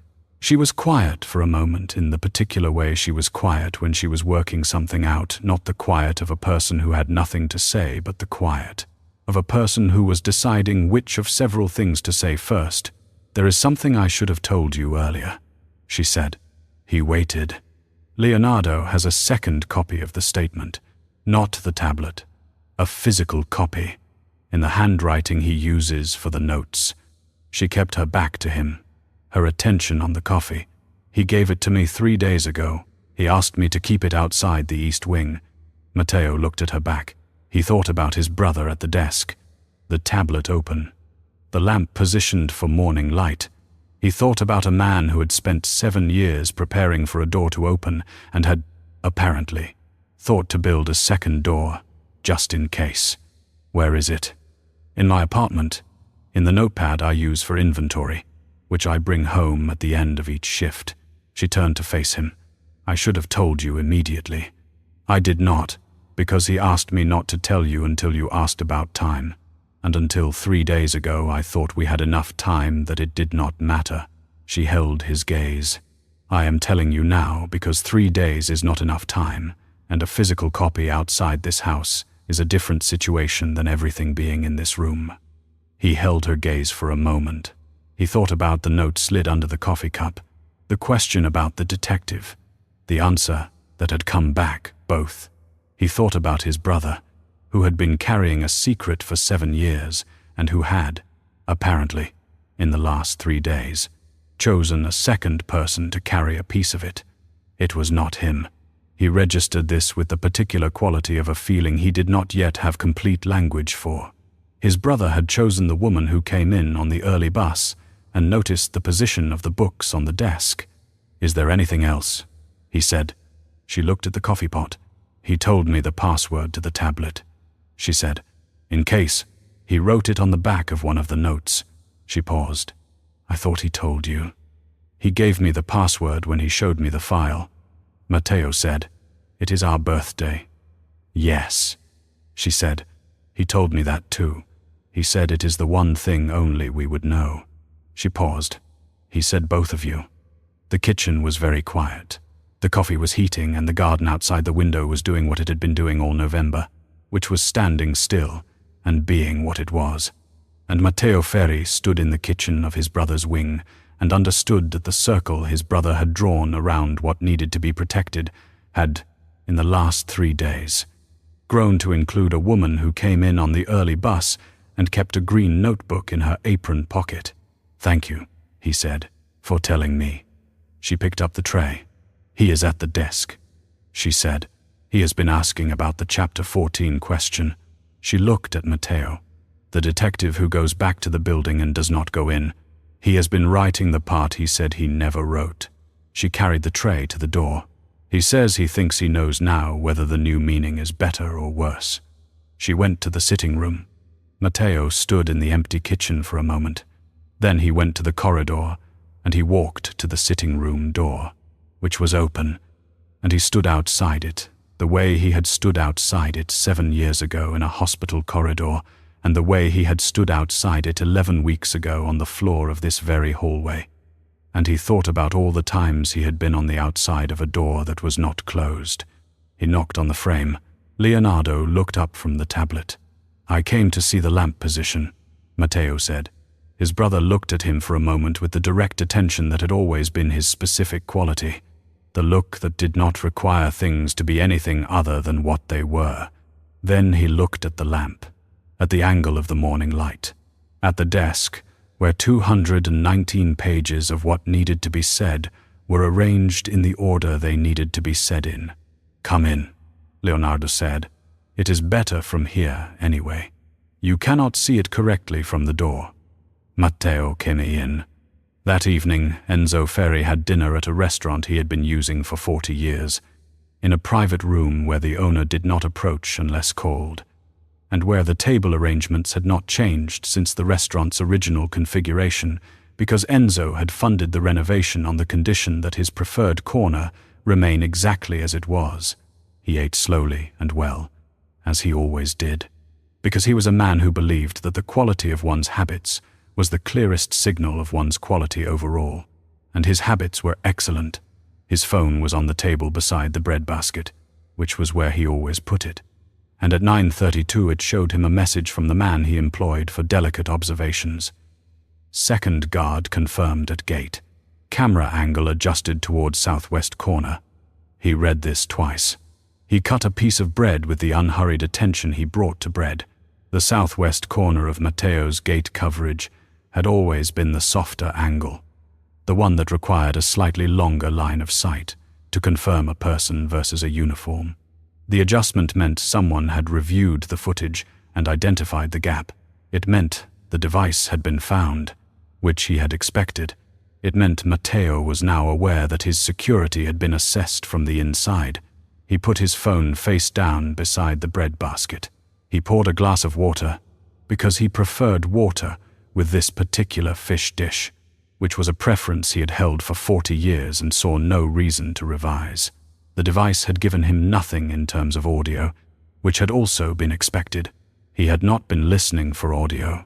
She was quiet for a moment in the particular way she was quiet when she was working something out, not the quiet of a person who had nothing to say, but the quiet. of a person who was deciding which of several things to say first. "There is something I should have told you earlier," she said. He waited. "Leonardo has a second copy of the statement, not the tablet, a physical copy, in the handwriting he uses for the notes." She kept her back to him, her attention on the coffee. "He gave it to me 3 days ago. He asked me to keep it outside the East Wing." Matteo looked at her back. He thought about his brother at the desk, the tablet open, the lamp positioned for morning light. He thought about a man who had spent 7 years preparing for a door to open and had, apparently, thought to build a second door, just in case. "Where is it?" "In my apartment, in the notepad I use for inventory, which I bring home at the end of each shift." She turned to face him. "I should have told you immediately. I did not, because he asked me not to tell you until you asked about time. And until 3 days ago I thought we had enough time that it did not matter." She held his gaze. "I am telling you now because 3 days is not enough time, and a physical copy outside this house is a different situation than everything being in this room." He held her gaze for a moment. He thought about the note slid under the coffee cup, the question about the detective, the answer that had come back, both. He thought about his brother, who had been carrying a secret for 7 years and who had, apparently, in the last 3 days, chosen a second person to carry a piece of it. It was not him. He registered this with the particular quality of a feeling he did not yet have complete language for. His brother had chosen the woman who came in on the early bus and noticed the position of the books on the desk. "Is there anything else?" he said. She looked at the coffee pot. "He told me the password to the tablet," she said. "In case, he wrote it on the back of one of the notes." She paused. "I thought he told you." "He gave me the password when he showed me the file." Matteo said, "It is our birthday." "Yes," she said. "He told me that too. He said it is the one thing only we would know." She paused. "He said both of you." The kitchen was very quiet. The coffee was heating and the garden outside the window was doing what it had been doing all November, which was standing still and being what it was. And Matteo Ferri stood in the kitchen of his brother's wing and understood that the circle his brother had drawn around what needed to be protected had, in the last 3 days, grown to include a woman who came in on the early bus and kept a green notebook in her apron pocket. "Thank you," he said, "for telling me." She picked up the tray. "He is at the desk," she said. "He has been asking about the Chapter 14 question." She looked at Matteo, the detective who goes back to the building and does not go in. "He has been writing the part he said he never wrote." She carried the tray to the door. "He says he thinks he knows now whether the new meaning is better or worse." She went to the sitting room. Matteo stood in the empty kitchen for a moment. Then he went to the corridor, and he walked to the sitting room door, which was open, and he stood outside it, the way he had stood outside it 7 years ago in a hospital corridor, and the way he had stood outside it 11 weeks ago on the floor of this very hallway. And he thought about all the times he had been on the outside of a door that was not closed. He knocked on the frame. Leonardo looked up from the tablet. "I came to see the lamp position," Matteo said. His brother looked at him for a moment with the direct attention that had always been his specific quality, the look that did not require things to be anything other than what they were. Then he looked at the lamp, at the angle of the morning light, at the desk, where 219 pages of what needed to be said were arranged in the order they needed to be said in. "Come in," Leonardo said. "It is better from here, anyway. You cannot see it correctly from the door." Matteo came in. That evening, Enzo Ferri had dinner at a restaurant he had been using for 40 years, in a private room where the owner did not approach unless called, and where the table arrangements had not changed since the restaurant's original configuration, because Enzo had funded the renovation on the condition that his preferred corner remain exactly as it was. He ate slowly and well, as he always did, because he was a man who believed that the quality of one's habits was the clearest signal of one's quality overall, and his habits were excellent. His phone was on the table beside the breadbasket, which was where he always put it. and at 9:32 it showed him a message from the man he employed for delicate observations. Second guard confirmed at gate. Camera angle adjusted towards southwest corner. He read this twice. He cut a piece of bread with the unhurried attention he brought to bread. The southwest corner of Matteo's gate coverage had always been the softer angle, the one that required a slightly longer line of sight to confirm a person versus a uniform. The adjustment meant someone had reviewed the footage and identified the gap. It meant the device had been found, which he had expected. It meant Matteo was now aware that his security had been assessed from the inside. He put his phone face down beside the bread basket. He poured a glass of water, because he preferred water with this particular fish dish, which was a preference he had held for 40 years and saw no reason to revise. The device had given him nothing in terms of audio, which had also been expected. He had not been listening for audio.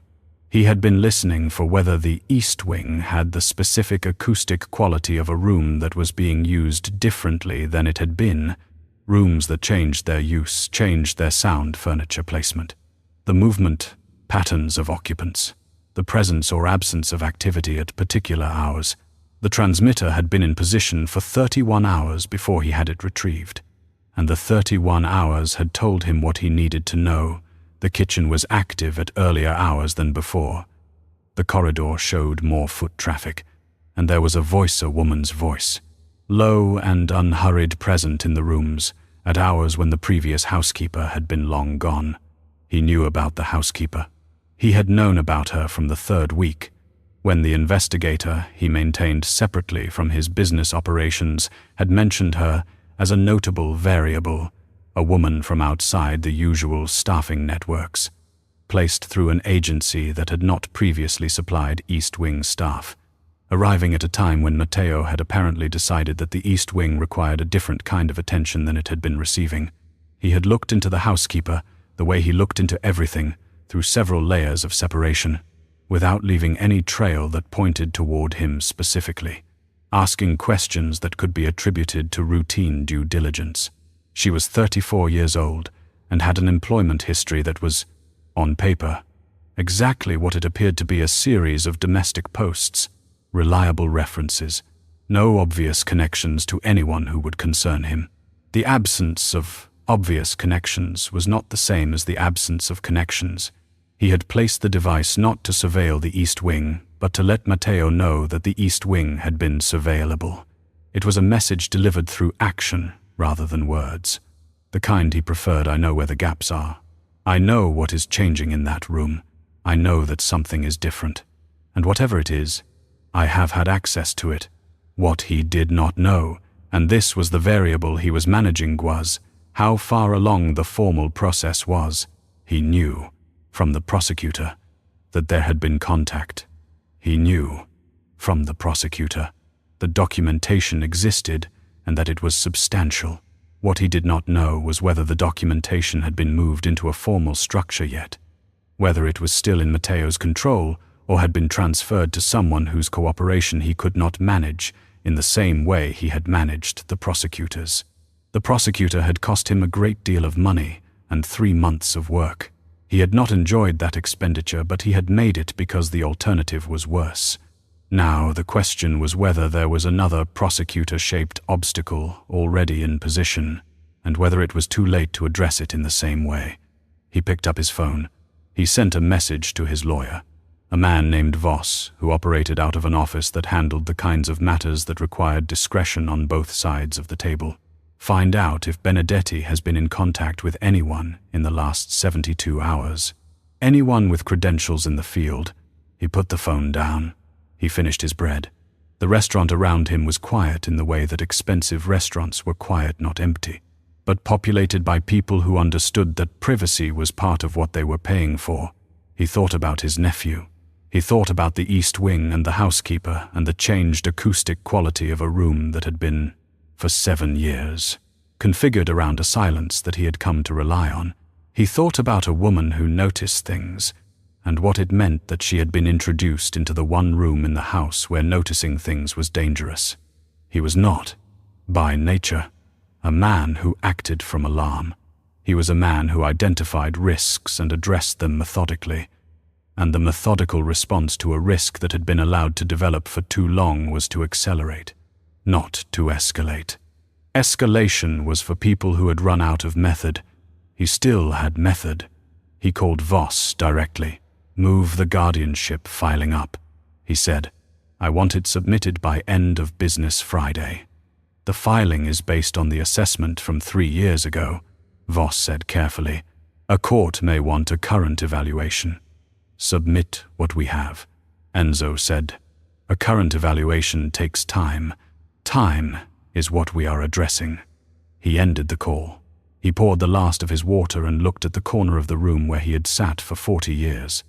He had been listening for whether the East Wing had the specific acoustic quality of a room that was being used differently than it had been, rooms that changed their use, changed their sound furniture placement, the movement, patterns of occupants, the presence or absence of activity at particular hours. The transmitter had been in position for 31 hours before he had it retrieved, and the 31 hours had told him what he needed to know. The kitchen was active at earlier hours than before. The corridor showed more foot traffic, and there was a woman's voice, low and unhurried, present in the rooms at hours when the previous housekeeper had been long gone. He knew about the housekeeper. He had known about her from the third week, when the investigator he maintained separately from his business operations had mentioned her as a notable variable, a woman from outside the usual staffing networks, placed through an agency that had not previously supplied East Wing staff, arriving at a time when Matteo had apparently decided that the East Wing required a different kind of attention than it had been receiving. He had looked into the housekeeper the way he looked into everything, through several layers of separation, without leaving any trail that pointed toward him specifically, asking questions that could be attributed to routine due diligence. She was 34 years old and had an employment history that was, on paper, exactly what it appeared to be: a series of domestic posts, reliable references, no obvious connections to anyone who would concern him. The absence of obvious connections was not the same as the absence of connections. He had placed the device not to surveil the East Wing, but to let Matteo know that the East Wing had been surveillable. It was a message delivered through action rather than words, the kind he preferred. I know where the gaps are. I know what is changing in that room. I know that something is different. And whatever it is, I have had access to it. What he did not know, and this was the variable he was managing, was how far along the formal process was. He knew, from the prosecutor, that there had been contact. He knew, from the prosecutor, the documentation existed and that it was substantial. What he did not know was whether the documentation had been moved into a formal structure yet, whether it was still in Matteo's control or had been transferred to someone whose cooperation he could not manage in the same way he had managed the prosecutors. The prosecutor had cost him a great deal of money and 3 months of work. He had not enjoyed that expenditure, but he had made it because the alternative was worse. Now the question was whether there was another prosecutor-shaped obstacle already in position, and whether it was too late to address it in the same way. He picked up his phone. He sent a message to his lawyer, a man named Voss, who operated out of an office that handled the kinds of matters that required discretion on both sides of the table. Find out if Benedetti has been in contact with anyone in the last 72 hours. Anyone with credentials in the field. He put the phone down. He finished his bread. The restaurant around him was quiet in the way that expensive restaurants were quiet, not empty, but populated by people who understood that privacy was part of what they were paying for. He thought about his nephew. He thought about the East Wing and the housekeeper and the changed acoustic quality of a room that had been, for 7 years, configured around a silence that he had come to rely on. He thought about a woman who noticed things, and what it meant that she had been introduced into the one room in the house where noticing things was dangerous. He was not, by nature, a man who acted from alarm. He was a man who identified risks and addressed them methodically. And the methodical response to a risk that had been allowed to develop for too long was to accelerate, not to escalate. Escalation was for people who had run out of method. He still had method. He called Voss directly. "Move the guardianship filing up," he said. "I want it submitted by end of business Friday." "The filing is based on the assessment from 3 years ago," Voss said carefully. "A court may want a current evaluation." "Submit what we have," Enzo said. "A current evaluation takes time. Time is what we are addressing." He ended the call. He poured the last of his water and looked at the corner of the room where he had sat for 40 years,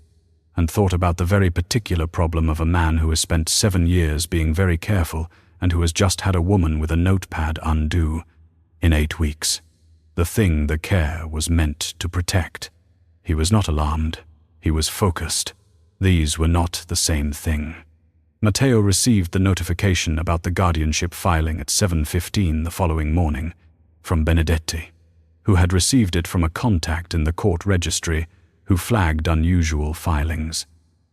and thought about the very particular problem of a man who has spent 7 years being very careful and who has just had a woman with a notepad undo in 8 weeks. The thing the care was meant to protect. He was not alarmed. He was focused. These were not the same thing. Matteo received the notification about the guardianship filing at 7:15 the following morning from Benedetti, who had received it from a contact in the court registry who flagged unusual filings.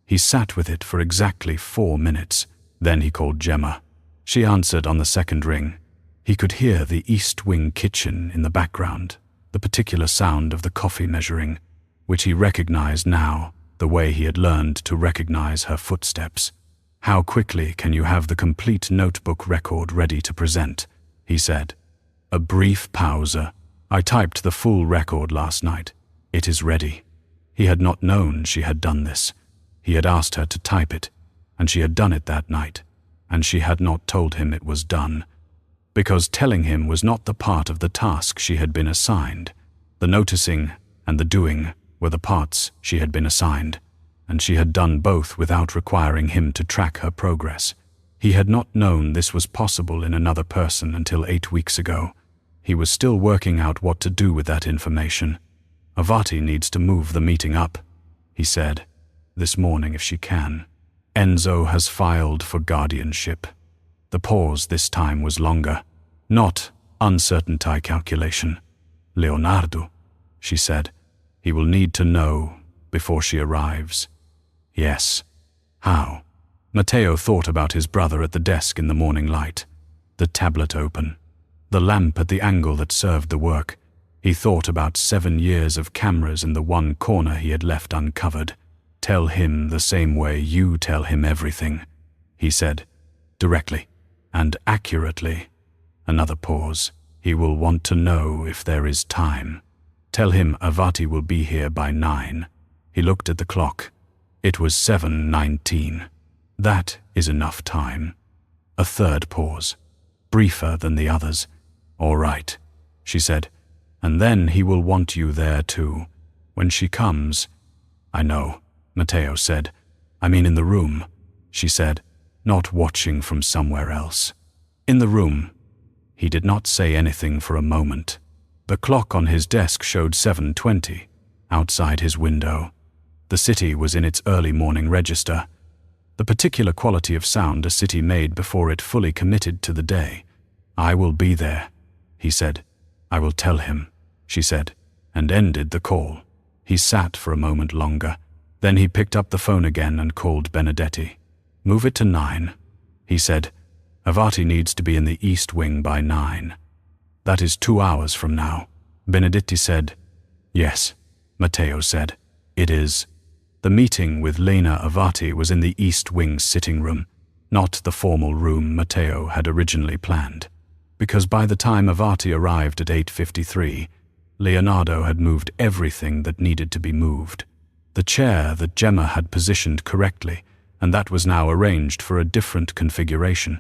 He sat with it for exactly 4 minutes. Then he called Gemma. She answered on the second ring. He could hear the East Wing kitchen in the background, the particular sound of the coffee measuring, which he recognized now, the way he had learned to recognize her footsteps. "How quickly can you have the complete notebook record ready to present?" he said. A brief pause. "I typed the full record last night. It is ready." He had not known she had done this. He had asked her to type it, and she had done it that night, and she had not told him it was done, because telling him was not the part of the task she had been assigned. The noticing and the doing were the parts she had been assigned, and she had done both without requiring him to track her progress. He had not known this was possible in another person until 8 weeks ago. He was still working out what to do with that information. "Avati needs to move the meeting up," he said. "This morning if she can. Enzo has filed for guardianship." The pause this time was longer. "Not uncertainty calculation. Leonardo," she said. "He will need to know before she arrives." "Yes. How?" Matteo thought about his brother at the desk in the morning light. The tablet open. The lamp at the angle that served the work. He thought about 7 years of cameras in the one corner he had left uncovered. "Tell him the same way you tell him everything," he said, directly and accurately. Another pause. "He will want to know if there is time. Tell him Avati will be here by 9. He looked at the clock. It was 7:19. That is enough time. A third pause, briefer than the others. "All right," she said. "And then he will want you there too. When she comes." "I know," Matteo said. "I mean in the room," she said, not watching from somewhere else. "In the room." He did not say anything for a moment. The clock on his desk showed 7:20, outside his window. The city was in its early morning register. The particular quality of sound a city made before it fully committed to the day. "I will be there," he said. "I will tell him," she said, and ended the call. He sat for a moment longer. Then he picked up the phone again and called Benedetti. "Move it to 9, he said. "Avati needs to be in the East Wing by 9. "That is 2 hours from now," Benedetti said. "Yes," Matteo said. "It is." The meeting with Lena Avati was in the East Wing sitting room, not the formal room Matteo had originally planned, because by the time Avati arrived at 8:53, Leonardo had moved everything that needed to be moved. The chair that Gemma had positioned correctly, and that was now arranged for a different configuration.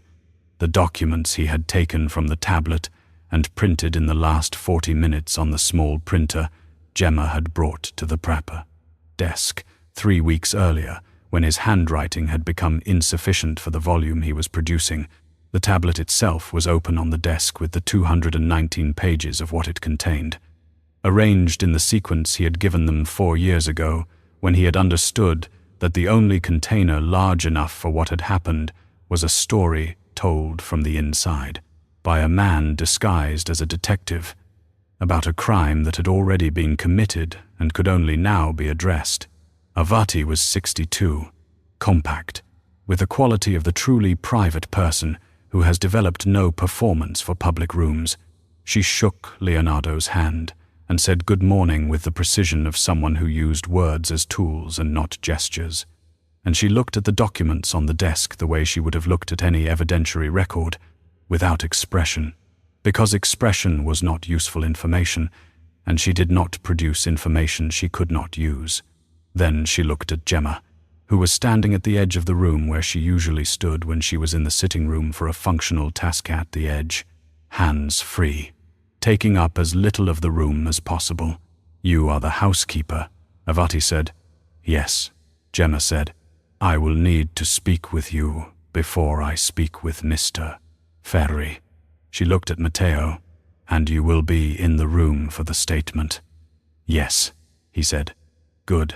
The documents he had taken from the tablet and printed in the last 40 minutes on the small printer Gemma had brought to the prepper desk 3 weeks earlier, when his handwriting had become insufficient for the volume he was producing. The tablet itself was open on the desk with the 219 pages of what it contained, arranged in the sequence he had given them 4 years ago, when he had understood that the only container large enough for what had happened was a story told from the inside, by a man disguised as a detective. about a crime that had already been committed and could only now be addressed. Avati was 62, compact, with the quality of the truly private person who has developed no performance for public rooms. She shook Leonardo's hand and said good morning with the precision of someone who used words as tools and not gestures. And she looked at the documents on the desk the way she would have looked at any evidentiary record, without expression, because expression was not useful information, and she did not produce information she could not use. Then she looked at Gemma, who was standing at the edge of the room where she usually stood when she was in the sitting room for a functional task at the edge, hands free, taking up as little of the room as possible. "You are the housekeeper," Avati said. "Yes," Gemma said. "I will need to speak with you before I speak with Mr. Ferri." She looked at Matteo. "And you will be in the room for the statement." "Yes," he said. "Good."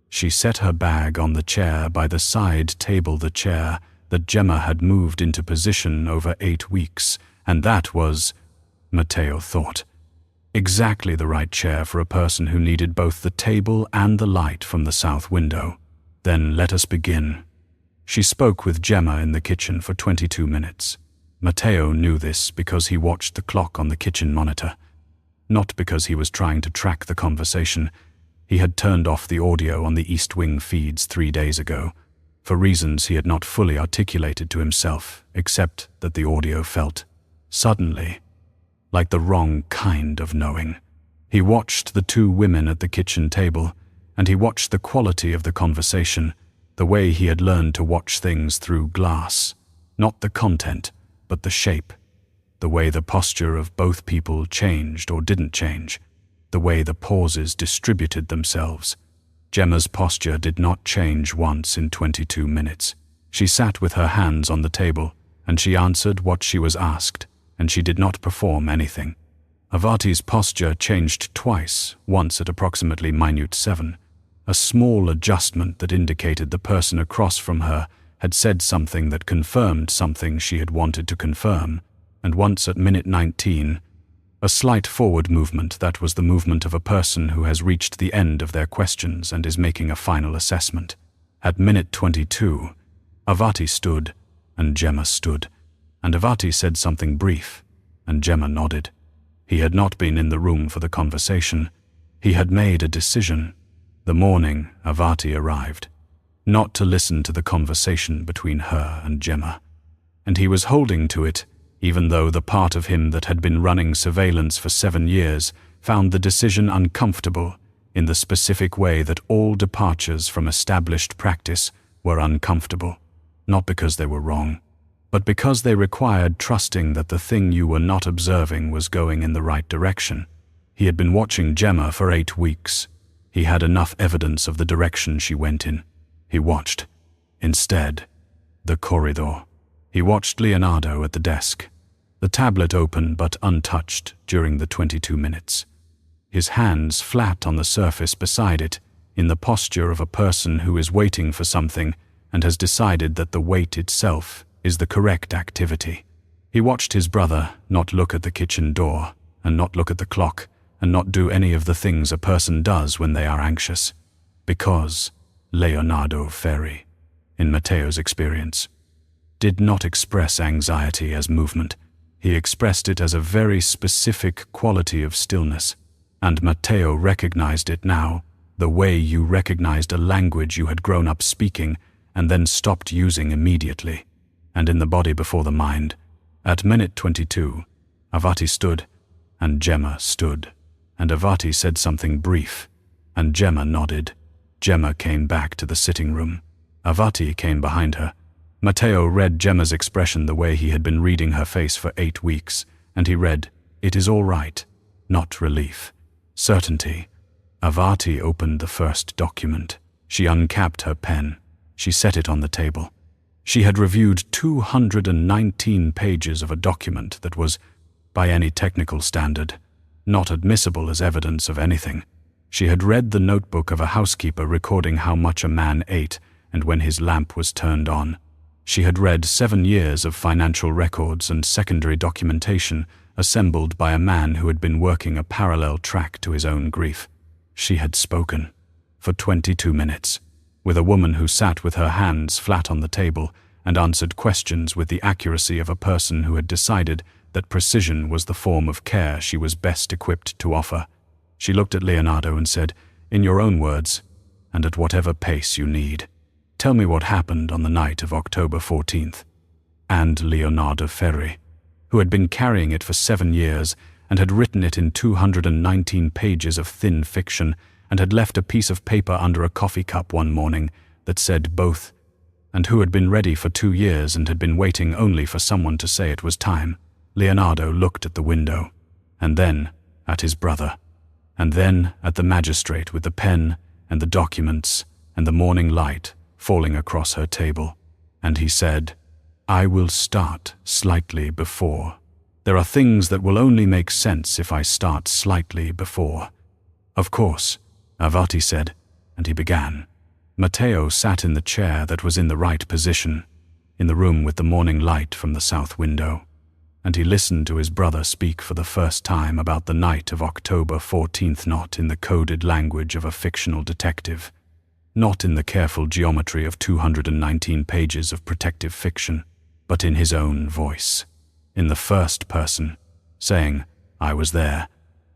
She set her bag on the chair by the side table, the chair that Gemma had moved into position over 8 weeks, and that was, Matteo thought, exactly the right chair for a person who needed both the table and the light from the south window. "Then let us begin." She spoke with Gemma in the kitchen for 22 minutes. Matteo knew this because he watched the clock on the kitchen monitor. Not because he was trying to track the conversation. He had turned off the audio on the East Wing feeds 3 days ago, for reasons he had not fully articulated to himself, except that the audio felt, suddenly, like the wrong kind of knowing. He watched the 2 women at the kitchen table, and he watched the quality of the conversation, the way he had learned to watch things through glass, not the content, but the shape, the way the posture of both people changed or didn't change, the way the pauses distributed themselves. Gemma's posture did not change once in 22 minutes. She sat with her hands on the table, and she answered what she was asked, and she did not perform anything. Avati's posture changed twice, once at approximately minute 7, a small adjustment that indicated the person across from her had said something that confirmed something she had wanted to confirm, and once at minute 19, a slight forward movement that was the movement of a person who has reached the end of their questions and is making a final assessment. At minute 22, Avati stood, and Gemma stood, and Avati said something brief, and Gemma nodded. He had not been in the room for the conversation. He had made a decision. The morning Avati arrived, not to listen to the conversation between her and Gemma, and he was holding to it, even though the part of him that had been running surveillance for 7 years found the decision uncomfortable in the specific way that all departures from established practice were uncomfortable, not because they were wrong, but because they required trusting that the thing you were not observing was going in the right direction. He had been watching Gemma for 8 weeks. He had enough evidence of the direction she went in. He watched, instead, the corridor. He watched Leonardo at the desk, the tablet open but untouched during the 22 minutes. His hands flat on the surface beside it, in the posture of a person who is waiting for something and has decided that the wait itself is the correct activity. He watched his brother not look at the kitchen door, and not look at the clock, and not do any of the things a person does when they are anxious. Because Leonardo Ferri, in Matteo's experience, did not express anxiety as movement. He expressed it as a very specific quality of stillness, and Matteo recognized it now, the way you recognized a language you had grown up speaking and then stopped using immediately, and in the body before the mind. At minute 22, Avati stood, and Gemma stood, and Avati said something brief, and Gemma nodded. Gemma came back to the sitting room. Avati came behind her. Matteo read Gemma's expression the way he had been reading her face for 8 weeks, and he read, "It is all right," not relief. Certainty. Avati opened the first document. She uncapped her pen. She set it on the table. She had reviewed 219 pages of a document that was, by any technical standard, not admissible as evidence of anything. She had read the notebook of a housekeeper recording how much a man ate and when his lamp was turned on. She had read 7 years of financial records and secondary documentation assembled by a man who had been working a parallel track to his own grief. She had spoken. For 22 minutes, with a woman who sat with her hands flat on the table and answered questions with the accuracy of a person who had decided that precision was the form of care she was best equipped to offer. She looked at Leonardo and said, "In your own words, and at whatever pace you need, tell me what happened on the night of October 14th. And Leonardo Ferri, who had been carrying it for 7 years and had written it in 219 pages of thin fiction and had left a piece of paper under a coffee cup one morning that said both, and who had been ready for 2 years and had been waiting only for someone to say it was time." Leonardo looked at the window, and then at his brother, and then at the magistrate with the pen and the documents and the morning light falling across her table, and he said, "I will start slightly before. There are things that will only make sense if I start slightly before." "Of course," Avati said, and he began. Matteo sat in the chair that was in the right position, in the room with the morning light from the south window, and he listened to his brother speak for the first time about the night of October 14th, not in the coded language of a fictional detective, not in the careful geometry of 219 pages of protective fiction, but in his own voice, in the first person, saying, "I was there.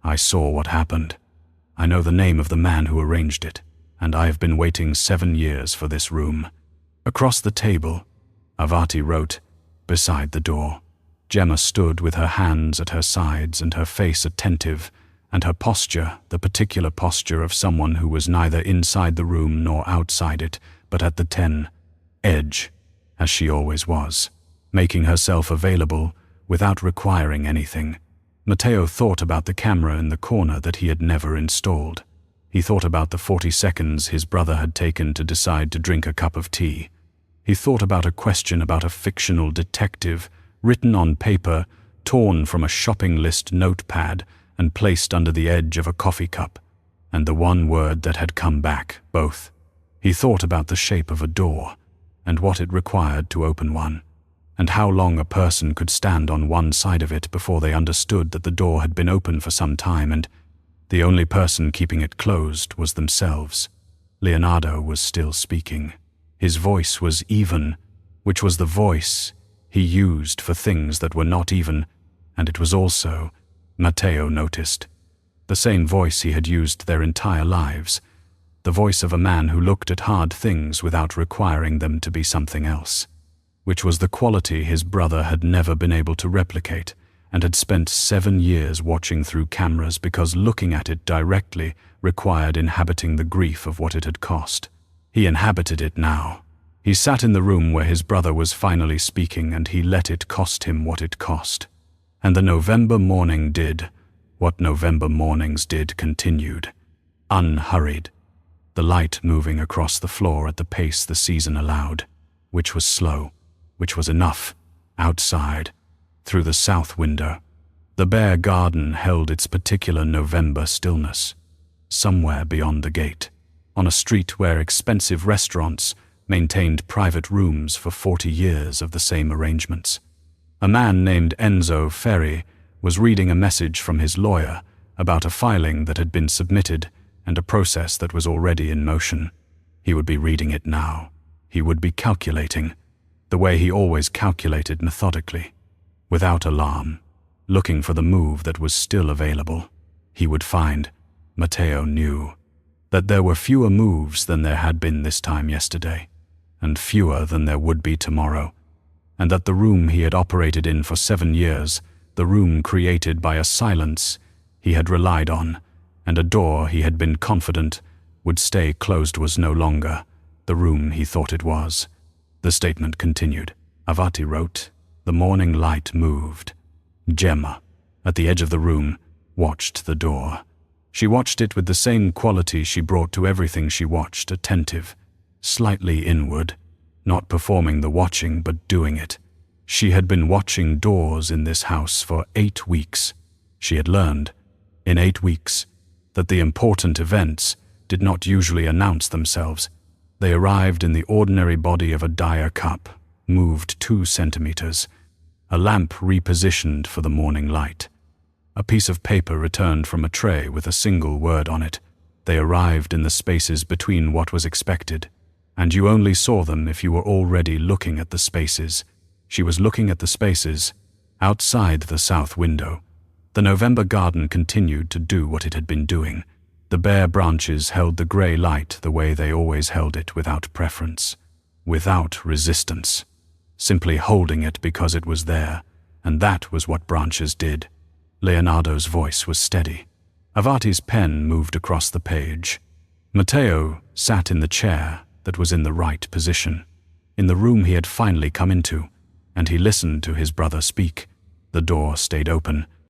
I saw what happened. I know the name of the man who arranged it, and I have been waiting 7 years for this room." Across the table, Avati wrote, beside the door. Gemma stood with her hands at her sides and her face attentive, and her posture, the particular posture of someone who was neither inside the room nor outside it, but at the edge, as she always was, making herself available without requiring anything. Matteo thought about the camera in the corner that he had never installed. He thought about the 40 seconds his brother had taken to decide to drink a cup of tea. He thought about a question about a fictional detective, written on paper, torn from a shopping list notepad and placed under the edge of a coffee cup, and the one word that had come back, both. He thought about the shape of a door, and what it required to open one, and how long a person could stand on one side of it before they understood that the door had been open for some time, and the only person keeping it closed was themselves. Leonardo was still speaking. His voice was even, which was the voice he used for things that were not even, and it was also, Matteo noticed, the same voice he had used their entire lives, the voice of a man who looked at hard things without requiring them to be something else, which was the quality his brother had never been able to replicate and had spent 7 years watching through cameras because looking at it directly required inhabiting the grief of what it had cost. He inhabited it now. He sat in the room where his brother was finally speaking, and he let it cost him what it cost. And the November morning did what November mornings did, continued, unhurried, the light moving across the floor at the pace the season allowed, which was slow, which was enough, outside, through the south window. The bare garden held its particular November stillness, somewhere beyond the gate, on a street where expensive restaurants maintained private rooms for 40 years of the same arrangements. A man named Enzo Ferri was reading a message from his lawyer about a filing that had been submitted and a process that was already in motion. He would be reading it now. He would be calculating, the way he always calculated methodically, without alarm, looking for the move that was still available. He would find, Matteo knew, that there were fewer moves than there had been this time yesterday, and fewer than there would be tomorrow, and that the room he had operated in for 7 years, the room created by a silence he had relied on, and a door he had been confident would stay closed, was no longer the room he thought it was. The statement continued. Avati wrote, "The morning light moved." Gemma, at the edge of the room, watched the door. She watched it with the same quality she brought to everything she watched, attentive, slightly inward, not performing the watching but doing it. She had been watching doors in this house for 8 weeks. She had learned, in 8 weeks, that the important events did not usually announce themselves. They arrived in the ordinary body of a dire cup, moved 2 centimeters, a lamp repositioned for the morning light, A piece of paper returned from a tray with a single word on it. They arrived in the spaces between what was expected, and you only saw them if you were already looking at the spaces. She was looking at the spaces, outside the south window. The November garden continued to do what it had been doing. The bare branches held the grey light the way they always held it, without preference, without resistance, simply holding it because it was there, and that was what branches did. Leonardo's voice was steady. Avati's pen moved across the page. Matteo sat in the chair that was in the right position, in the room he had finally come into, and he listened to his brother speak. The door stayed open.